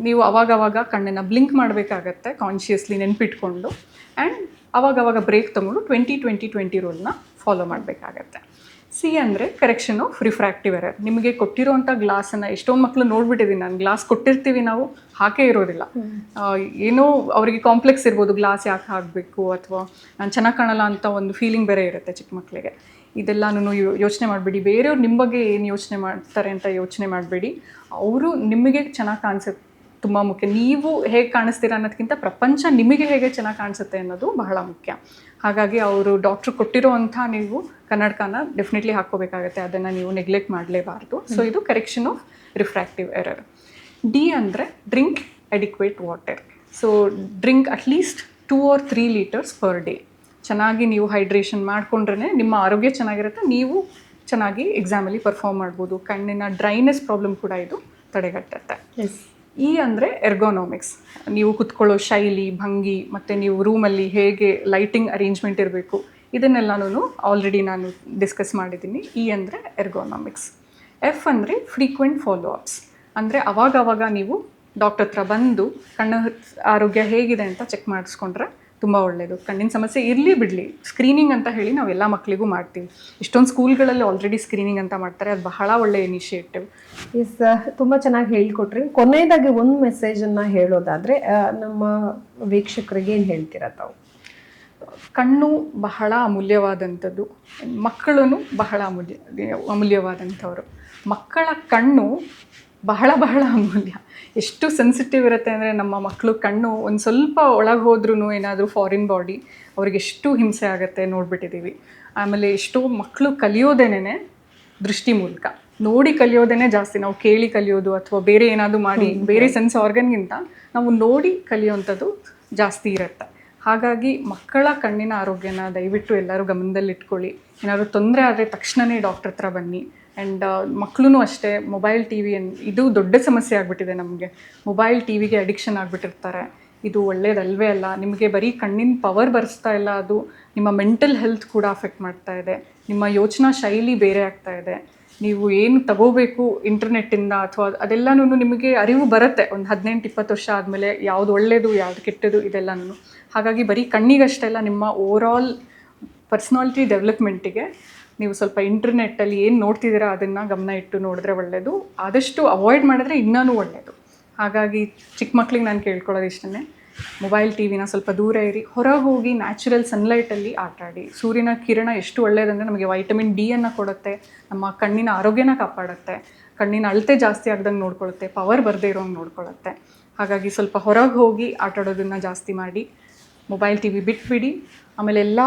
ನೀವು ಅವಾಗವಾಗ ಕಣ್ಣನ್ನು ಬ್ಲಿಂಕ್ ಮಾಡಬೇಕಾಗತ್ತೆ ಕಾನ್ಷಿಯಸ್ಲಿ ನೆನ್ಪಿಟ್ಕೊಂಡು, ಆ್ಯಂಡ್ ಅವಾಗವಾಗ ಬ್ರೇಕ್ ತೊಗೊಂಡು 20-20-20 ರೂಲ್ನ ಫಾಲೋ ಮಾಡಬೇಕಾಗತ್ತೆ. C ಅಂದರೆ ಕರೆಕ್ಷನ್ ಆಫ್ ರಿಫ್ರಾಕ್ಟಿವ್ ಎರರ್. ನಿಮಗೆ ಕೊಟ್ಟಿರೋಂಥ ಗ್ಲಾಸನ್ನು ಎಷ್ಟೊಂದು ಮಕ್ಕಳು ನೋಡ್ಬಿಟ್ಟಿದ್ದೀನಿ ನಾನು, ಗ್ಲಾಸ್ ಕೊಟ್ಟಿರ್ತೀವಿ ನಾವು, ಹಾಕೇ ಇರೋದಿಲ್ಲ. ಏನೋ ಅವರಿಗೆ ಕಾಂಪ್ಲೆಕ್ಸ್ ಇರ್ಬೋದು, ಗ್ಲಾಸ್ ಯಾಕೆ ಹಾಕಬೇಕು, ಅಥವಾ ನಾನು ಚೆನ್ನಾಗಿ ಕಾಣಲ್ಲ ಅಂತ ಒಂದು ಫೀಲಿಂಗ್ ಬೇರೆ ಇರುತ್ತೆ ಚಿಕ್ಕ ಮಕ್ಕಳಿಗೆ. ಇದೆಲ್ಲನೂ ಯೋಚನೆ ಮಾಡಬೇಡಿ. ಬೇರೆಯವ್ರು ನಿಮ್ಮ ಬಗ್ಗೆ ಏನು ಯೋಚನೆ ಮಾಡ್ತಾರೆ ಅಂತ ಯೋಚನೆ ಮಾಡಬೇಡಿ. ಅವರು ನಿಮಗೆ ಚೆನ್ನಾಗಿ ಕಾಣಿಸುತ್ತೆ ತುಂಬ ಮುಖ್ಯ. ನೀವು ಹೇಗೆ ಕಾಣಿಸ್ತೀರಾ ಅನ್ನೋದಕ್ಕಿಂತ ಪ್ರಪಂಚ ನಿಮಗೆ ಹೇಗೆ ಚೆನ್ನಾಗಿ ಕಾಣಿಸುತ್ತೆ ಅನ್ನೋದು ಬಹಳ ಮುಖ್ಯ. ಹಾಗಾಗಿ ಅವರು ಡಾಕ್ಟ್ರು ಕೊಟ್ಟಿರೋವಂಥ ನೀವು ಕನ್ನಡಕನ ಡೆಫಿನೆಟ್ಲಿ ಹಾಕ್ಕೋಬೇಕಾಗತ್ತೆ, ಅದನ್ನು ನೀವು ನೆಗ್ಲೆಕ್ಟ್ ಮಾಡಲೇಬಾರ್ದು. ಸೊ ಇದು correction of refractive error. D ಅಂದರೆ drink adequate water. So drink at least 2 or 3 liters per day. ಚೆನ್ನಾಗಿ ನೀವು ಹೈಡ್ರೇಷನ್ ಮಾಡ್ಕೊಂಡ್ರೆ ನಿಮ್ಮ ಆರೋಗ್ಯ ಚೆನ್ನಾಗಿರುತ್ತೆ, ನೀವು ಚೆನ್ನಾಗಿ ಎಕ್ಸಾಮಲ್ಲಿ ಪರ್ಫಾರ್ಮ್ ಮಾಡ್ಬೋದು. ಕಣ್ಣಿನ ಡ್ರೈನೆಸ್ ಪ್ರಾಬ್ಲಮ್ ಕೂಡ ಇದು ತಡೆಗಟ್ಟುತ್ತೆ. ಈ ಅಂದರೆ ಎರ್ಗೋನಾಮಿಕ್ಸ್, ನೀವು ಕುತ್ಕೊಳ್ಳೋ ಶೈಲಿ, ಭಂಗಿ, ಮತ್ತು ನೀವು ರೂಮಲ್ಲಿ ಹೇಗೆ ಲೈಟಿಂಗ್ ಅರೇಂಜ್ಮೆಂಟ್ ಇರಬೇಕು, ಇದನ್ನೆಲ್ಲನೂ ಆಲ್ರೆಡಿ ನಾನು ಡಿಸ್ಕಸ್ ಮಾಡಿದ್ದೀನಿ. ಈ ಅಂದರೆ ಎರ್ಗೋನಾಮಿಕ್ಸ್. ಎಫ್ ಅಂದರೆ ಫ್ರೀಕ್ವೆಂಟ್ ಫಾಲೋ ಅಪ್ಸ್, ಅಂದರೆ ಅವಾಗವಾಗ ನೀವು ಡಾಕ್ಟರ್ ಹತ್ರ ಬಂದು ಕಣ್ಣ ಆರೋಗ್ಯ ಹೇಗಿದೆ ಅಂತ ಚೆಕ್ ಮಾಡಿಸ್ಕೊಂಡ್ರೆ ತುಂಬ ಒಳ್ಳೆಯದು. ಕಣ್ಣಿನ ಸಮಸ್ಯೆ ಇರಲಿ ಬಿಡಲಿ, ಸ್ಕ್ರೀನಿಂಗ್ ಅಂತ ಹೇಳಿ ನಾವು ಎಲ್ಲ ಮಕ್ಕಳಿಗೂ ಮಾಡ್ತೀವಿ. ಇಷ್ಟೊಂದು ಸ್ಕೂಲ್ಗಳಲ್ಲಿ ಆಲ್ರೆಡಿ ಸ್ಕ್ರೀನಿಂಗ್ ಅಂತ ಮಾಡ್ತಾರೆ, ಅದು ಬಹಳ ಒಳ್ಳೆಯ ಇನಿಷಿಯೇಟಿವ್. ಎಸ್, ತುಂಬ ಚೆನ್ನಾಗಿ ಹೇಳ್ಕೊಟ್ರಿ. ಕೊನೆಯದಾಗಿ ಒಂದು ಮೆಸೇಜನ್ನು ಹೇಳೋದಾದರೆ ನಮ್ಮ ವೀಕ್ಷಕರಿಗೆ ಏನು ಹೇಳ್ತೀರಾ ತಾವು? ಕಣ್ಣು ಬಹಳ ಅಮೂಲ್ಯವಾದಂಥದ್ದು, ಮಕ್ಕಳು ಬಹಳ ಅಮೂಲ್ಯವಾದಂಥವ್ರು. ಮಕ್ಕಳ ಕಣ್ಣು ಬಹಳ ಅಮೂಲ್ಯ. ಎಷ್ಟು ಸೆನ್ಸಿಟಿವ್ ಇರುತ್ತೆ ಅಂದರೆ ನಮ್ಮ ಮಕ್ಕಳು ಕಣ್ಣು ಒಂದು ಸ್ವಲ್ಪ ಒಳಗೆ ಹೋದ್ರೂ ಏನಾದರೂ ಫಾರಿನ್ ಬಾಡಿ ಅವ್ರಿಗೆ ಎಷ್ಟು ಹಿಂಸೆ ಆಗುತ್ತೆ ನೋಡಿಬಿಟ್ಟಿದ್ದೀವಿ. ಆಮೇಲೆ ಎಷ್ಟೋ ಮಕ್ಕಳು ಕಲಿಯೋದೇನೆ ದೃಷ್ಟಿ ಮೂಲಕ, ನೋಡಿ ಕಲಿಯೋದೇ ಜಾಸ್ತಿ. ನಾವು ಕೇಳಿ ಕಲಿಯೋದು ಅಥವಾ ಬೇರೆ ಏನಾದರೂ ಮಾಡಿ ಬೇರೆ ಸೆನ್ಸ್ ಆರ್ಗನ್ಗಿಂತ ನಾವು ನೋಡಿ ಕಲಿಯೋವಂಥದ್ದು ಜಾಸ್ತಿ ಇರುತ್ತೆ. ಹಾಗಾಗಿ ಮಕ್ಕಳ ಕಣ್ಣಿನ ಆರೋಗ್ಯನ ದಯವಿಟ್ಟು ಎಲ್ಲರೂ ಗಮನದಲ್ಲಿಟ್ಕೊಳ್ಳಿ. ಏನಾದರೂ ತೊಂದರೆ ಆದರೆ ತಕ್ಷಣವೇ ಡಾಕ್ಟರ್ ಹತ್ರ ಬನ್ನಿ. ಆ್ಯಂಡ್ ಮಕ್ಕಳು ಅಷ್ಟೇ, ಮೊಬೈಲ್ ಟಿ ವಿ ಇದು ದೊಡ್ಡ ಸಮಸ್ಯೆ ಆಗಿಬಿಟ್ಟಿದೆ ನಮಗೆ. ಮೊಬೈಲ್ ಟಿ ವಿಗೆ ಅಡಿಕ್ಷನ್ ಆಗಿಬಿಟ್ಟಿರ್ತಾರೆ. ಇದು ಒಳ್ಳೇದಲ್ವೇ ಅಲ್ಲ. ನಿಮಗೆ ಬರೀ ಕಣ್ಣಿನ ಪವರ್ ಬರೆಸ್ತಾ ಇಲ್ಲ, ಅದು ನಿಮ್ಮ ಮೆಂಟಲ್ ಹೆಲ್ತ್ ಕೂಡ ಅಫೆಕ್ಟ್ ಮಾಡ್ತಾ ಇದೆ. ನಿಮ್ಮ ಯೋಚನಾ ಶೈಲಿ ಬೇರೆ ಆಗ್ತಾ ಇದೆ. ನೀವು ಏನು ತಗೋಬೇಕು ಇಂಟರ್ನೆಟ್ಟಿಂದ ಅಥವಾ ಅದೆಲ್ಲನೂ ನಿಮಗೆ ಅರಿವು ಬರುತ್ತೆ ಒಂದು 18-20 ವರ್ಷ ಆದಮೇಲೆ, ಯಾವುದು ಒಳ್ಳೆಯದು ಯಾವುದು ಕೆಟ್ಟದ್ದು ಇದೆಲ್ಲನೂ. ಹಾಗಾಗಿ ಬರೀ ಕಣ್ಣಿಗಷ್ಟೆಲ್ಲ, ನಿಮ್ಮ ಓವರಾಲ್ ಪರ್ಸ್ನಾಲಿಟಿ ಡೆವಲಪ್ಮೆಂಟಿಗೆ ನೀವು ಸ್ವಲ್ಪ ಇಂಟರ್ನೆಟ್ಟಲ್ಲಿ ಏನು ನೋಡ್ತಿದ್ದೀರಾ ಅದನ್ನು ಗಮನ ಇಟ್ಟು ನೋಡಿದ್ರೆ ಒಳ್ಳೆಯದು. ಆದಷ್ಟು ಅವಾಯ್ಡ್ ಮಾಡಿದ್ರೆ ಇನ್ನೂ ಒಳ್ಳೆಯದು. ಹಾಗಾಗಿ ಚಿಕ್ಕ ಮಕ್ಳಿಗೆ ನಾನು ಕೇಳ್ಕೊಳ್ಳೋದು ಇಷ್ಟೇ, ಮೊಬೈಲ್ ಟಿ ವಿನ ಸ್ವಲ್ಪ ದೂರ ಇರಿ, ಹೊರಗೆ ಹೋಗಿ ನ್ಯಾಚುರಲ್ ಸನ್ಲೈಟಲ್ಲಿ ಆಟಾಡಿ. ಸೂರ್ಯನ ಕಿರಣ ಎಷ್ಟು ಒಳ್ಳೆಯದಂದರೆ ನಮಗೆ ವೈಟಮಿನ್ ಡಿ ಅನ್ನು ಕೊಡುತ್ತೆ, ನಮ್ಮ ಕಣ್ಣಿನ ಆರೋಗ್ಯನ ಕಾಪಾಡುತ್ತೆ, ಕಣ್ಣಿನ ಅಳತೆ ಜಾಸ್ತಿ ಆಗ್ದಂಗೆ ನೋಡ್ಕೊಳ್ಳುತ್ತೆ, ಪವರ್ ಬರದೇ ಇರೋಂಗೆ ನೋಡ್ಕೊಳ್ಳುತ್ತೆ. ಹಾಗಾಗಿ ಸ್ವಲ್ಪ ಹೊರಗೆ ಹೋಗಿ ಆಟಾಡೋದನ್ನು ಜಾಸ್ತಿ ಮಾಡಿ, ಮೊಬೈಲ್ ಟಿ ವಿ ಬಿಟ್ಬಿಡಿ. ಆಮೇಲೆ ಎಲ್ಲ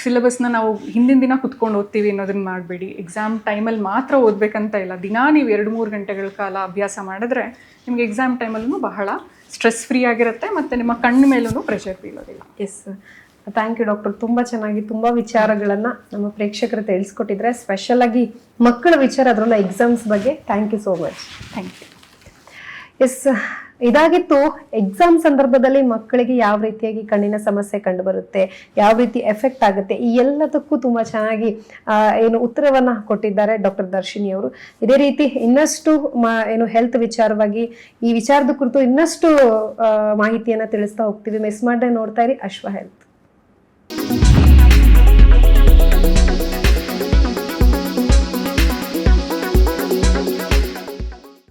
ಸಿಲೆಬಸ್ನ ನಾವು ಹಿಂದಿನ ದಿನ ಕುತ್ಕೊಂಡು ಓದ್ತೀವಿ ಅನ್ನೋದನ್ನು ಮಾಡಬೇಡಿ. ಎಕ್ಸಾಮ್ ಟೈಮಲ್ಲಿ ಮಾತ್ರ ಓದಬೇಕಂತ ಇಲ್ಲ, ದಿನ ನೀವು 2-3 ಗಂಟೆಗಳ ಕಾಲ ಅಭ್ಯಾಸ ಮಾಡಿದ್ರೆ ನಿಮಗೆ ಎಕ್ಸಾಮ್ ಟೈಮಲ್ಲೂ ಬಹಳ ಸ್ಟ್ರೆಸ್ ಫ್ರೀ ಆಗಿರುತ್ತೆ ಮತ್ತು ನಿಮ್ಮ ಕಣ್ಣು ಮೇಲೂ ಪ್ರೆಷರ್ ಬೀಳೋದಿಲ್ಲ. Yes, thank you doctor. ತುಂಬ ಚೆನ್ನಾಗಿ ತುಂಬ ವಿಚಾರಗಳನ್ನು ನಮ್ಮ ಪ್ರೇಕ್ಷಕರು ತಿಳಿಸ್ಕೊಟ್ಟಿದ್ರೆ, ಸ್ಪೆಷಲಾಗಿ ಮಕ್ಕಳ ವಿಚಾರ, ಅದರಲ್ಲ ಎಕ್ಸಾಮ್ಸ್ ಬಗ್ಗೆ. Thank you so much. Thank you. Yes, ಇದಾಗಿತ್ತು ಎಕ್ಸಾಮ್ ಸಂದರ್ಭದಲ್ಲಿ ಮಕ್ಕಳಿಗೆ ಯಾವ ರೀತಿಯಾಗಿ ಕಣ್ಣಿನ ಸಮಸ್ಯೆ ಕಂಡು ಬರುತ್ತೆ, ಯಾವ ರೀತಿ ಎಫೆಕ್ಟ್ ಆಗುತ್ತೆ, ಈ ಎಲ್ಲದಕ್ಕೂ ತುಂಬಾ ಚೆನ್ನಾಗಿ ಏನು ಉತ್ತರವನ್ನ ಕೊಟ್ಟಿದ್ದಾರೆ ಡಾಕ್ಟರ್ ದರ್ಶಿನಿ ಅವರು. ಇದೇ ರೀತಿ ಇನ್ನಷ್ಟು ಏನು ಹೆಲ್ತ್ ವಿಚಾರವಾಗಿ ಈ ವಿಚಾರದ ಕುರಿತು ಇನ್ನಷ್ಟು ಮಾಹಿತಿಯನ್ನ ತಿಳಿಸ್ತಾ ಹೋಗ್ತೀವಿ. ಮಿಸ್ ಮಾಡದೆ ನೋಡ್ತಾ ಇರಿ ಅಶ್ವ ಹೆಲ್ತ್.